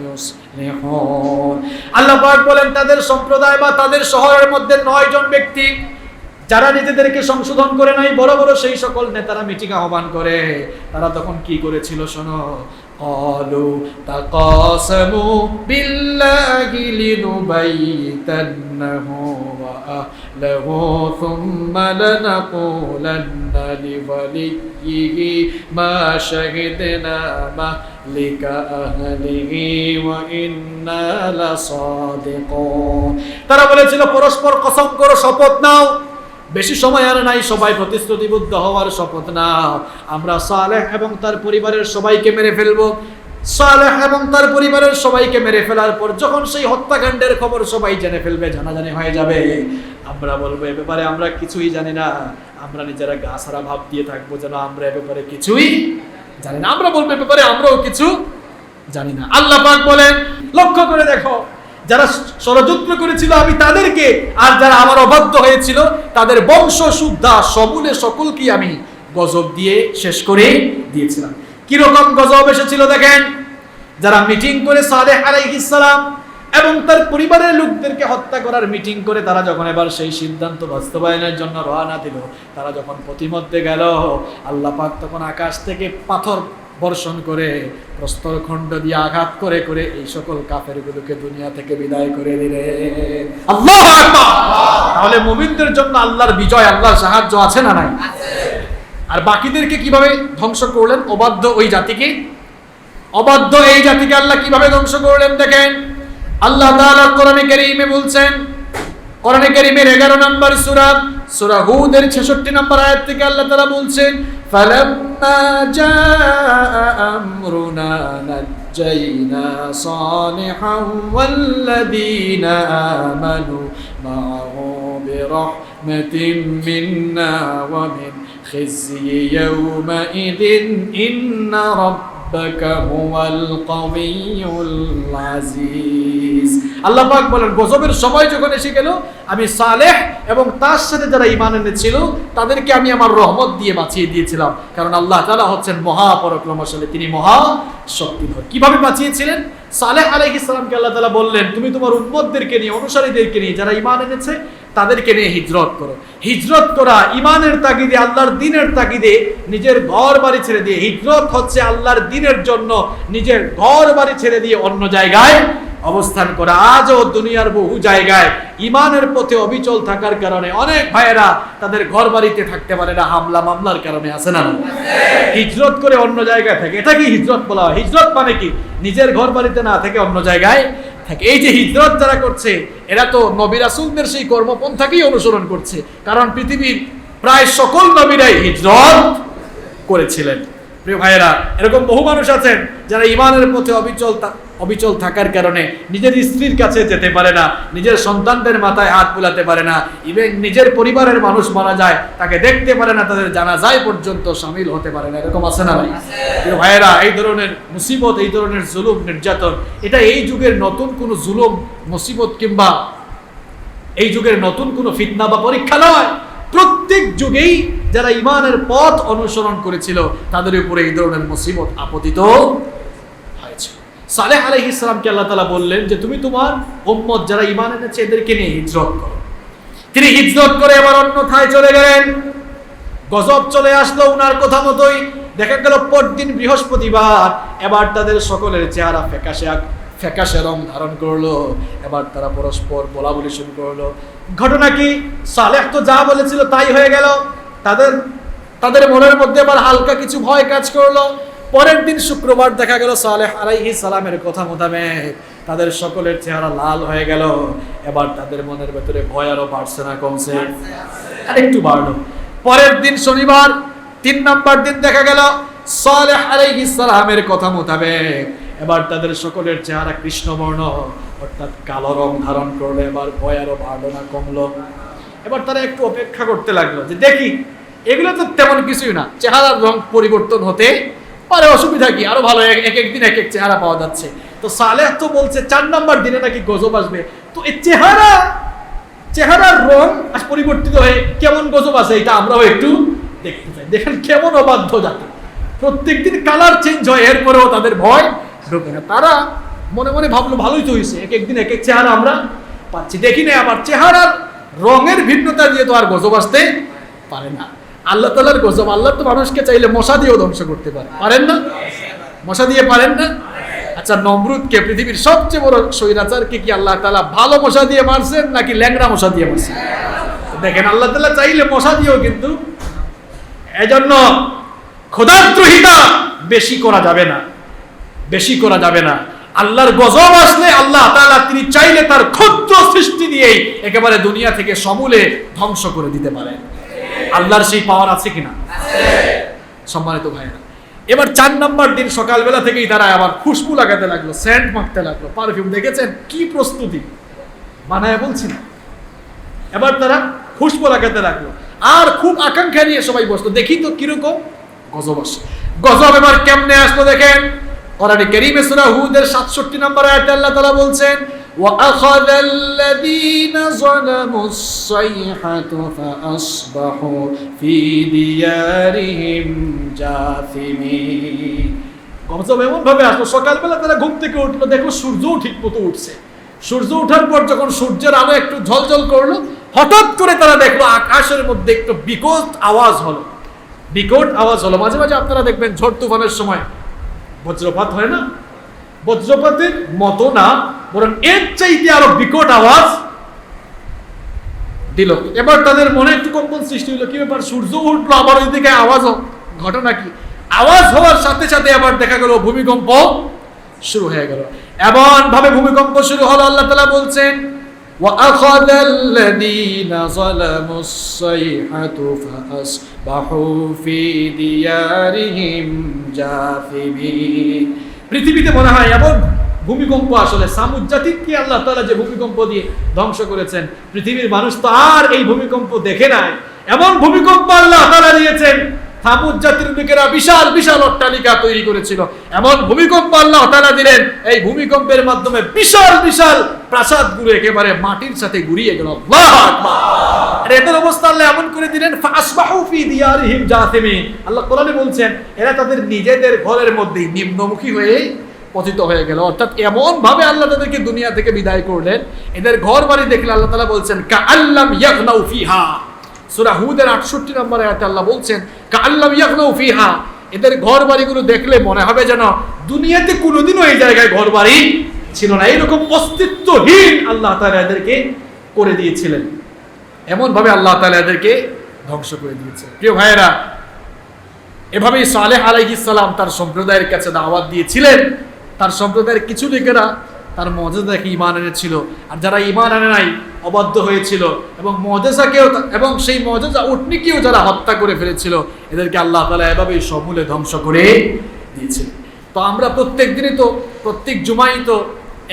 ইউসলিহুন। আল্লাহ পাক বলেন, তাদের সম্প্রদায় বা তাদের শহরের মধ্যে 9 জন ব্যক্তি যারা নিজেদেরকে সংশোধন করে নাই, বড় বড় সেই সকল নেতারা মিটিং আহ্বান করে। তারা তখন কি করেছিল শোনো, قالوا تقاسموا بالله لنبيتنه وأهله ثم لنقولن لوليه ما شهدنا مهلك أهله وإنا لصادقون। তারা বলেছিল, পরস্পর কসম করো, শপথ নাও, বেশি সময় আর নাই, সবাই প্রতিশ্রুতিবদ্ধ হওয়ার শপথ নাও, আমরা সালেহ এবং তার পরিবারের সবাইকে মেরে ফেলবো। সালেহ এবং তার পরিবারের সবাইকে মেরে ফেলার পর যখন সেই হত্যাকাণ্ডের খবর সবাই জেনে ফেলবে, জানাজানি হয়ে যাবে, আমরা বলবো এ ব্যাপারে আমরা কিছুই জানি না। আমরা নিজেরা গা সারা ভাব দিয়ে থাকবো যেন আমরা এ ব্যাপারে কিছুই জানি না। আমরা বলবো এ ব্যাপারে আমরাও কিছু জানি না। আল্লাহ পাক বলেন, লক্ষ্য করে দেখো, যারা ষড়যন্ত্র করেছিল আমি তাদেরকে, আর যারা আমার অবাধ্য হয়েছিল তাদের বংশ শুদ্ধা সমূলে সকলকে আমি গজব দিয়ে শেষ করে দিয়েছিলাম। কিরকম গজব এসেছিল দেখেন। যারা মিটিং করে সালেহ আলাইহিস সালাম এবং তার পরিবারের লোকদেরকে হত্যা করার মিটিং করে তারা যখন এবার সেই সিদ্ধান্ত বাস্তবায়নের জন্য রওনা দিল, তারা যখন পথিমধ্যে গেল, আল্লাহ পাক তখন আকাশ থেকে পাথর বর্ষণ করে প্রস্তরখণ্ড দিয়ে আঘাত করে করে এই সকল কাফেরগুলোকে দুনিয়া থেকে বিদায় করে দিলেন। আল্লাহু আকবার। তাহলে মুমিনদের জন্য আল্লাহর বিজয়, আল্লাহর সাহায্য আছে না নাই? আর বাকিদেরকে কিভাবে ধ্বংস করলেন? অবাধ্য ওই জাতিকে, অবাধ্য এই জাতিকে আল্লাহ কিভাবে ধ্বংস করলেন দেখেন। আল্লাহ তাআলা কোরআনে কারীমে বলছেন, কোরআনে কারীমের 11 নম্বর সূরা, সূরা হুদের 66 নম্বর আয়াত থেকে আল্লাহ তাআলা বলছেন, ফালাম্মা জাআ আমরুনা নাজ্জাইনা সালিহান ওয়াল্লাযীনা আমানু মা'আহু বিরাহমাতিন মিন্না ওয়া মিন খিজয়ি ইয়াওমাইদিন ইন্না রাব্বাকা হুয়াল কাওয়িয়ুল আজিজ। আল্লাহ পাক বলেন, গজবের সময় যখন এসে গেল, আমি সালেহ এবং তার সাথে যারা ঈমান এনেছিল তাদেরকে আমি আমার রহমত দিয়ে বাঁচিয়ে দিয়েছিলাম, কারণ আল্লাহ তাআলা হচ্ছেন মহা পরাক্রমশালী, তিনি মহা শক্তিধর। কিভাবে বাঁচিয়েছিলেন? সালেহ আলাইহিস সালামকে আল্লাহ তাআলা বললেন, তুমি তোমার উম্মতদেরকে নিয়ে, অনুসারীদেরকে নিয়ে, যারা ঈমান এনেছে তাদেরকে নিয়ে হিজরত করো। হিজরত করা ঈমানের তাগিদে, আল্লাহর দ্বীনের তাগিদে নিজের ঘর বাড়ি ছেড়ে দিয়ে, হিজরত হচ্ছে আল্লাহর দ্বীনের জন্য নিজের ঘর বাড়ি ছেড়ে দিয়ে অন্য জায়গায় অবস্থান করা। আজও দুনিয়ার বহু জায়গায় ঈমানের পথে অবিচল থাকার কারণে অনেক ভাইয়েরা তাদের ঘর বাড়িতে থাকতে পারে না, হামলা মামলার কারণে। আছে না? হিজরত করে অন্য জায়গায় থাকে, এটা কি হিজরত বলা হয়? হিজরত মানে কি? নিজের ঘর বাড়িতে না থেকে অন্য জায়গায় থাকে। এই যে হিজরত যারা করছে, এরা তো নবী রাসূলদের সেই কর্মপন্থাকেই অনুসরণ করছে, কারণ পৃথিবীর প্রায় সকল নবীরাই হিজরত করেছিলেন। প্রিয় ভাইয়েরা, এরকম বহু মানুষ আছেন যারা ঈমানের পথে অবিচল থাকার কারণে নিজের স্ত্রীর কাছে যেতে পারে না, নিজের সন্তানদের মাথায় হাত বুলাতে পারে না, ইভেন নিজের পরিবারের মানুষ মারা যায় তাকে দেখতে পারে না, তাদের জানাজায় পর্যন্ত শামিল হতে পারে না। এরকম আছে না ভাই? প্রিয় ভাইয়েরা, এই ধরনের মুসিবত, এই ধরনের জুলুম নির্যাতন, এটা এই যুগের নতুন কোনো জুলুম মুসিবত কিংবা এই যুগের নতুন কোনো ফিতনা বা পরীক্ষা নয়। প্রত্যেক যুগেই যারা ঈমানের পথ অনুসরণ করেছিল তাদের উপরে এই ধরনের মুসিবত আপতিত হয়েছে। সালেহ আলাইহিস সালামকে আল্লাহ তাআলা বললেন যে তুমি তোমার উম্মত যারা ঈমান এনেছে এদেরকে নিয়ে হিজরত করো। তিনি হিজরত করে আবার অন্যথায় চলে গেলেন। গজব চলে আসলো উনার কথা মতোই। দেখা গেল পরদিন বৃহস্পতিবার, এবার তাদের সকলের চেহারা ফ্যাকাশে রং ধারণ করলো। এবার তারা পরস্পর বলাবলি শুরু করলো। ঘটনা কি? সালেহ তো যা বলেছিল তাই হয়ে গেল। তাদের মনের মধ্যে আবার হালকা কিছু ভয় কাজ করলো। পরের দিন শুক্রবার দেখা গেল সালেহ আলাইহিস সালামের কথা মোতাবেক তাদের সকলের চেহারা লাল হয়ে গেল। এবার তাদের মনের ভেতরে ভয় আরো বাড়ছে না কমছে? আরেকটু বাড়লো। পরের দিন শনিবার, 3 নম্বর দিন দেখা গেল সালেহ আলাইহিস সালামের কথা মোতাবেক এবার তাদের সকলের চেহারা কৃষ্ণবর্ণ অর্থাৎ কালো রং ধারণ করলো। এবার ভয় আরো বাড়লো না কমলো? এবার তারা একটু অপেক্ষা করতে লাগলো যে দেখি, এগুলো তো তেমন কিছুই না, চেহারার রং পরিবর্তন হতে পারে, অসুবিধা কি? আরো ভালো, এক এক দিন এক এক চেহারা পাওয়া যাচ্ছে। তো সালেহ তো বলছে 4 নম্বর দিনে নাকি গজব আসবে। তো এই চেহারার রং আজ পরিবর্তিত হয়ে কেমন গজব আছে এটা আমরাও একটু দেখতে চাই। দেখেন কেমন অবাধ্য জাতি, প্রত্যেকদিন কালার চেঞ্জ হয়, এরপরেও তাদের ভয় ঢোকে না। তারা মনে মনে ভাবলো ভালোই তো হয়েছে, এক একদিন এক এক চেহারা আমরা পাচ্ছি। দেখি না আবার চেহারার রঙের ভিন্নতা দিয়ে তো আর গজব আসতে পারে না। আল্লাহ তাআলার গজব, আল্লাহ তো মানুষকে চাইলে মশা দিয়েও ধ্বংস করতে পারেন না? মশা দিয়ে পারেন না? আচ্ছা, নমরুদকে, পৃথিবীর সবচেয়ে বড় স্বৈরাচারকে কি আল্লাহ তাআলা ভালো মশা দিয়ে মারছেন নাকি ল্যাংড়া মশা দিয়ে মারছেন? দেখেন, আল্লাহ তাআলা চাইলে মশা দিয়েও কিন্তু। এজন্য খোদাদ্রোহিতা বেশি করা যাবে না, বেশি করা যাবে না। আল্লাহর গজব আসলে আল্লাহ তাআলা তিনি চাইলে তার ক্ষুদ্র সৃষ্টি দিয়েই একেবারে দুনিয়া থেকে সমূলে ধ্বংস করে দিতে পারেন। আল্লাহর সেই পাওয়ার আছে কিনা? সম্মানিত ভাইরা, এবার 4 নম্বর দিন সকালবেলা থেকেই তারা আবার খুশবু লাগাতে লাগলো, সেন্ট মাখতে লাগলো, পারফিউম। দেখেছেন কি প্রস্তুতি, মানায় বলছি না। এবার তারা খুশবু লাগাতে লাগলো আর খুব আকাঙ্ক্ষা নিয়ে সবাই বসলো, দেখি তো কিরকম গজব আসে। গজব এবার কেমনে আসলো দেখেন। কোরআনে কারীমে সূরা হুদের 67 নম্বর আয়াতে আল্লাহ তাআলা বলছেন, وَأَخَذَ الَّذِينَ ظَلَمُوا الصَّيْحَةُ فَأَصْبَحُوا فِي دِيَارِهِمْ جَاثِمِينَ। গজব এমন ভাবে আসলো, সকালবেলা তারা ঘুম থেকে উঠলো, দেখলো সূর্যও ঠিক মতো উঠছে, সূর্য ওঠার পর যখন সূর্যের আলো একটু ঝলঝল করলো, হঠাৎ করে তারা দেখলো আকাশের মধ্যে একটু বিকট আওয়াজ হলো। বিকট আওয়াজ হলো। মাঝে মাঝে আপনারা দেখবেন ঝড় তুফানের সময় বজ্রপাত হয় না, বজ্রপাতের মতো না, বরং এর চাইতে আরো বিকট আওয়াজ দিল। এবার তাদের মনে একটু কম্পন সৃষ্টি হলো, কি ব্যাপার, সূর্য উঠলো আবার ওইদিকে আওয়াজ, ঘটনা কি? আওয়াজ হওয়ার সাথে সাথে আবার দেখা গেল ভূমিকম্প শুরু হয়ে গেল। এমন ভাবে ভূমিকম্প শুরু হলো, আল্লাহ তাআলা বলছেন وَأَخَذَ الَّذِينَ ظَلَمُوا الصَّيْحَةُ فَأَصْبَحُوا فِي دِيَارِهِمْ جَاثِمِينَ। পৃথিবীতে মনে হয় এমন ভূমিকম্প আসলে সামুদ জাতিকে আল্লাহ তাআলা যে ভূমিকম্প দিয়ে ধ্বংস করেছেন, পৃথিবীর মানুষ তো আর এই ভূমিকম্প দেখে নাই। এমন ভূমিকম্প আল্লাহ তাআলা দিয়েছেন, সামুদ জাতির লোকেরা বিশাল বিশাল অট্টালিকা তৈরি করেছিল, এমন ভূমিকম্প আল্লাহ তাআলা দিলেন, এই ভূমিকম্পের মাধ্যমে বিশাল বিশাল প্রাসাদগুলো একেবারে মাটির সাথে গুড়িয়ে গেল। আল্লাহু আকবার। আর এদের অবস্থা আল্লাহ এমন করে দিলেন, ফাসবাহু ফি দিয়ারিহিম জাসিমিন। আল্লাহ কোরআনে বলছেন এরা তাদের নিজেদের ঘরের মধ্যেই নিম্নমুখী হয়ে পতিত হয়ে গেল। অর্থাৎ এমন ভাবে আল্লাহ তাদেরকে দুনিয়া থেকে বিদায় করলেন, এদের ঘর বাড়ি দেখলে আল্লাহ তাআলা বলছেন কাআল্লাম ইয়াগনাউ ফিহা। সূরা হুদের 68 নম্বর আয়াতে আল্লাহ বলছেন কাআল্লাম ইয়াগনাউ ফিহা, এদের ঘর বাড়িগুলো দেখলে মনে হবে যেন দুনিয়াতে কোনোদিনও এই জায়গায় ঘর বাড়ি ছিল না। এইরকম অস্তিত্বহীন আল্লাহ তাআলা এদেরকে করে দিয়েছিলেন। এমন ভাবে আল্লাহ তাআলা এদেরকে ধ্বংস করে দিয়েছেন। প্রিয় ভাইয়েরা, এভাবেই সালেহ আলাইহিস সালাম তার সম্প্রদায়ের কাছে দাওয়াত দিয়েছিলেন। তার সম্প্রদায়ের কিছু লোকেরা তার মুজিজা দেখে ঈমান এনেছিল, আর যারা ঈমান আনে নাই অবাধ্য হয়েছিল এবং মুজিজাকেও এবং সেই মুজিজা উটনিকেও যারা হত্যা করে ফেলেছিল, এদেরকে আল্লাহ তাআলা এভাবেই সমূলে ধ্বংস করে দিয়েছিলেন। তো আমরা প্রত্যেক দিনই তো প্রত্যেক জুমাই তো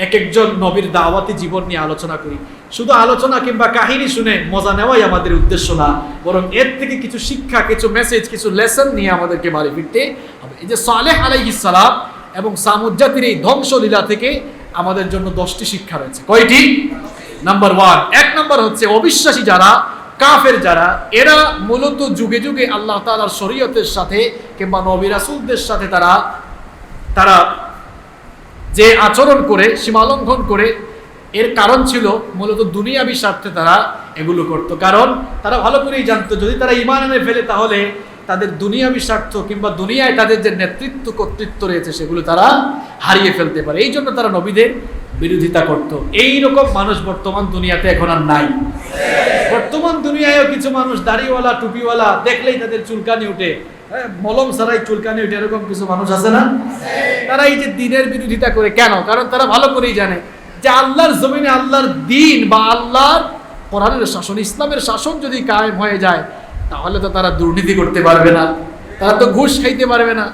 এক একজন নবীর দাওয়াতি জীবন নিয়ে আলোচনা করি। শুধু আলোচনা কিংবা কাহিনী শুনে মজা নেওয়াই আমাদের উদ্দেশ্য না, বরং এর থেকে কিছু শিক্ষা, কিছু মেসেজ, কিছু লেসন নিয়ে আমাদেরকে বাড়ি ফিরতে হবে। এই যে সালেহ আলাইহিস সালাম এবং সামুদ জাতির এই ধ্বংসলীলা থেকে আমাদের জন্য 10টি শিক্ষা রয়েছে। কয়টি? নাম্বার 1, 1 নম্বর হচ্ছে অবিশ্বাসী যারা, কাফের যারা, এরা মূলত যুগে যুগে আল্লাহ তাআলার শরীয়তের সাথে কিংবা নবী রাসূলদের সাথে তারা যে আচরণ করে, সীমালঙ্ঘন করে, এর কারণ ছিল মূলত দুনিয়াবি স্বার্থে তারা এগুলো করত। কারণ তারা ভালো করেই জানতো যদি তারা ঈমান এনে ফেলে তাহলে তাদের দুনিয়াবি স্বার্থ কিংবা দুনিয়ায় তাদের যে নেতৃত্ব কর্তৃত্ব রয়েছে সেগুলো তারা হারিয়ে ফেলতে পারে। এই জন্য তারা নবীদের বিরোধিতা করত। এই রকম মানুষ বর্তমান দুনিয়াতে এখন আর নাই। বর্তমান দুনিয়ায়ও কিছু মানুষ দাড়িওয়ালা, টুপিওয়ালা দেখলেই তাদের চুলকানি উঠে, মলম ছাড়াই চুলকানি উঠে, এরকম কিছু মানুষ আছে না? তারা এই যে দ্বীনের বিরোধিতা করে কেন? কারণ তারা ভালো করেই জানে যে আল্লাহর জমিনে আল্লাহর দ্বীন বা আল্লাহর কোরআনের শাসন, ইসলামের শাসন যদি কায়েম হয়ে যায় তাহলে তো তারা দুর্নীতি করতে পারবে না, তারা তো ঘুষ খাইতে পারবে না,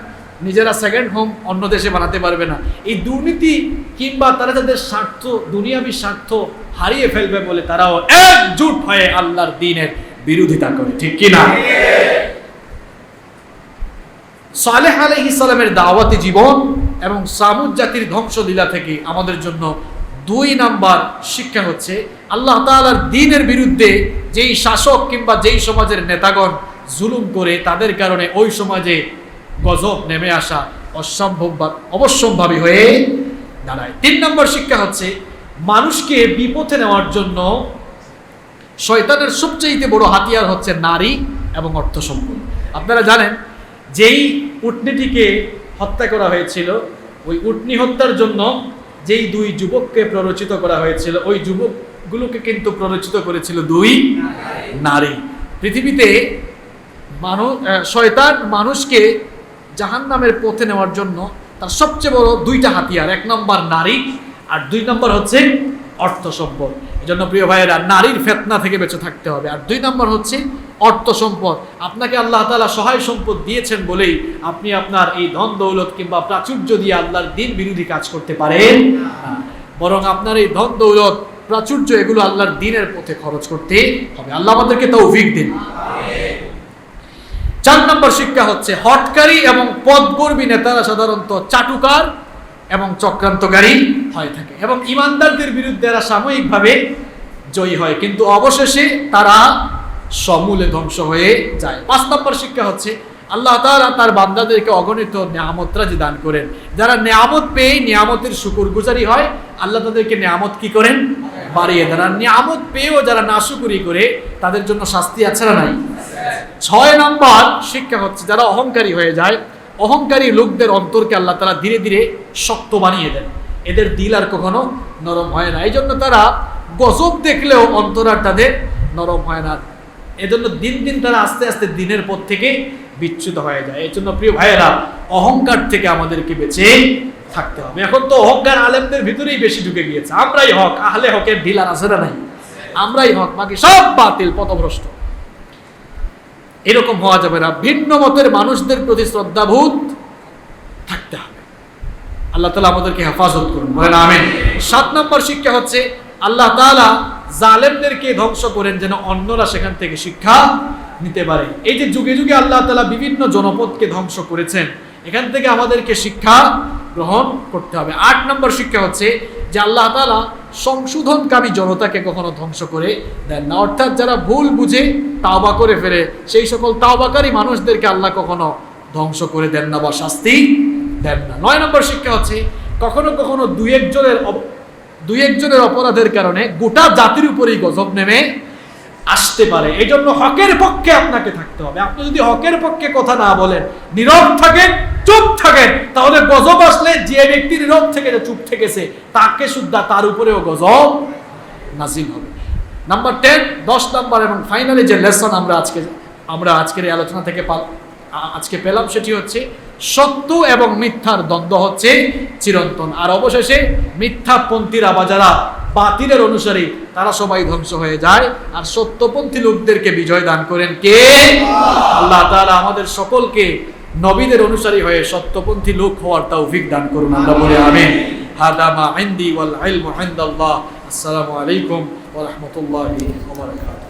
নিজেরা সেকেন্ড হোম অন্য দেশে বানাতে পারবে না। এই দুর্নীতি কিংবা তারা তাদের স্বার্থ, দুনিয়াবী স্বার্থ হারিয়ে ফেলবে বলে তারাও একজোট হয়ে আল্লাহর দ্বীনের বিরোধিতা করে। ঠিক কি না? সালেহ আলাইহিস সালামের দাওয়াতি জীবন এবং সামুদ জাতির ধ্বংসলীলা থেকে আমাদের জন্য 2 নাম্বার শিক্ষা হচ্ছে আল্লাহ তাআলার দ্বীনের বিরুদ্ধে যেই শাসক কিংবা যেই সমাজের নেতাগণ জুলুম করে তাদের কারণে ওই সমাজে গজব নেমে আসা অবশ্যম্ভাবী হয়ে দাঁড়ায়। 3 নম্বর শিক্ষা হচ্ছে মানুষকে বিপথে নেওয়ার জন্য শয়তানের সবচেয়ে বড় হাতিয়ার হচ্ছে নারী এবং অর্থ সম্পদ। আপনারা জানেন যেই উটনিটিকে হত্যা করা হয়েছিল, ওই উটনি হত্যার জন্য যেই 2 যুবককে প্ররোচিত করা হয়েছিল, ওই যুবকগুলোকে কিন্তু প্ররোচিত করেছিল 2 নারী। পৃথিবীতে শয়তান মানুষকে জাহান্নামের পথে নেওয়ার জন্য তার সবচেয়ে বড় 2টা হাতিয়ার, 1 নম্বর নারী আর 2 নম্বর হচ্ছে অর্থ সম্পদ। এজন্য প্রিয় ভাইয়েরা, নারীর ফিতনা থেকে বেঁচে থাকতে হবে। আর 2 নম্বর হচ্ছে অর্থ সম্পদ। আপনাকে আল্লাহ তাআলা সহায় সম্পদ দিয়েছেন বলেই আপনি আপনার এই ধন দৌলত কিংবা প্রাচুর্য দিয়ে আল্লাহর দ্বীন বিরোধী কাজ করতে পারেন না, বরং আপনার এই ধন দৌলত, প্রাচুর্য এগুলো আল্লাহর দ্বীনের পথে খরচ করতে হবে। আল্লাহ আমাদেরকে তৌফিক দিন। 4 নম্বর শিক্ষা হচ্ছে হটকারী এবং পদগর্বী নেতারা সাধারণত চাটুকার এবং চক্রান্তকারী হয়ে থাকে এবং ইমানদারদের বিরুদ্ধে এরা সাময়িকভাবে জয়ী হয়, কিন্তু অবশেষে তারা সমূলে ধ্বংস হয়ে যায়। 5 নম্বর শিক্ষা হচ্ছে আল্লাহ তাআলা তার বান্দাদেরকে অগণিত নিয়ামত রাজি দান করেন। যারা নিয়ামত পেয়ে নিয়ামতের শুকরগুজারি হয়, আল্লাহ তাদেরকে নিয়ামত কি করেন? বাড়িয়ে দেন। আর নিয়ামত পেয়েও যারা নাশুকরি করে, তাদের জন্য শাস্তি আছে না নাই? 6 নম্বর শিক্ষা হচ্ছে, যারা অহংকারী হয়ে যায়, অহংকারী লোকদের অন্তরকে আল্লাহ তাআলা ধীরে ধীরে শক্ত বানিয়ে দেন। এদের দিল আর কখনো নরম হয় না। এই জন্য তারা গজব দেখলেও অন্তর আর তাদের নরম হয় না। এজন্য দিন দিন তারা আস্তে আস্তে দিনের পথ থেকে বিচ্যুত হয়ে যায়। এই জন্য প্রিয় ভাইয়েরা, অহংকার থেকে আমাদেরকে বেঁচে থাকতে হবে। এখন তো অহংকার আলেমদের ভিতরেই বেশি ঢুকে গিয়েছে। আমরাই হক, আহলে হকের ঢিলার আছে না নাই? আমরাই হক, বাকি সব বাতিল, পথভ্রষ্ট। এরকম হওয়া যাবে না। ভিন্ন মতের মানুষদের প্রতি শ্রদ্ধাবোধ থাকতে হবে। আল্লাহ তাআলা আমাদেরকে হেফাজত করুন, বলেন আমিন। 7 নম্বর শিক্ষা হচ্ছে, আল্লাহ তাআলা জালেমদেরকে ধ্বংস করেন যেন অন্যরা সেখান থেকে শিক্ষা নিতে পারে। এই যে যুগে যুগে আল্লাহ তাআলা বিভিন্ন জনপদকে ধ্বংস করেছেন, এখান থেকে আমাদেরকে শিক্ষা গ্রহণ করতে হবে। 8 নম্বর শিক্ষা হচ্ছে যে আল্লাহ তাআলা সংশোধনকামী জনতাকে কখনো ধ্বংস করে দেন না। অর্থাৎ যারা ভুল বুঝে তাওবা করে ফেলে, সেই সকল তাওবাকারী মানুষদেরকে আল্লাহ কখনো ধ্বংস করে দেন না বা শাস্তি দেন না। 9 নম্বর শিক্ষা হচ্ছে, কখনো কখনো দুই একজনের অপরাধের কারণে গোটা জাতির উপরেই গজব নেমে আসতে পারে। এই জন্য হকের পক্ষে আপনাকে থাকতে হবে। আপনি যদি হকের পক্ষে কথা না বলেন, নীরব থাকেন, চুপ থাকেন, তাহলে গজব আসলে যে ব্যক্তি নীরব থেকে চুপ থেকেছে, তাকে সুদ্ধা তার উপরেও গজব নাজিল হবে। নাম্বার 10 নম্বর এবং ফাইনালি যে লেসন আমরা আজকের এই আলোচনা থেকে আজকে পেলাম, সেটি হচ্ছে সত্য এবং মিথ্যার দ্বন্দ্ব হচ্ছে চিরন্তন। আর অবশেষে মিথ্যাপন্থীরা বা যারা বাতিলের অনুসারী, তারা সবাই ধ্বংস হয়ে যায়। আর সত্যপন্থী লোকদেরকে বিজয় দান করেন কে? আল্লাহ তাআলা আমাদের সকলকে নবীদের অনুসারী হয়ে সত্যপন্থী লোক হওয়ার তৌফিক দান করুন। আমরা বলি আমিন। হাদা মা ইনদি ওয়াল ইলমু ইনদাল্লাহ। আসসালামু আলাইকুম ওয়া রাহমাতুল্লাহি ওয়া বারাকাতুহু।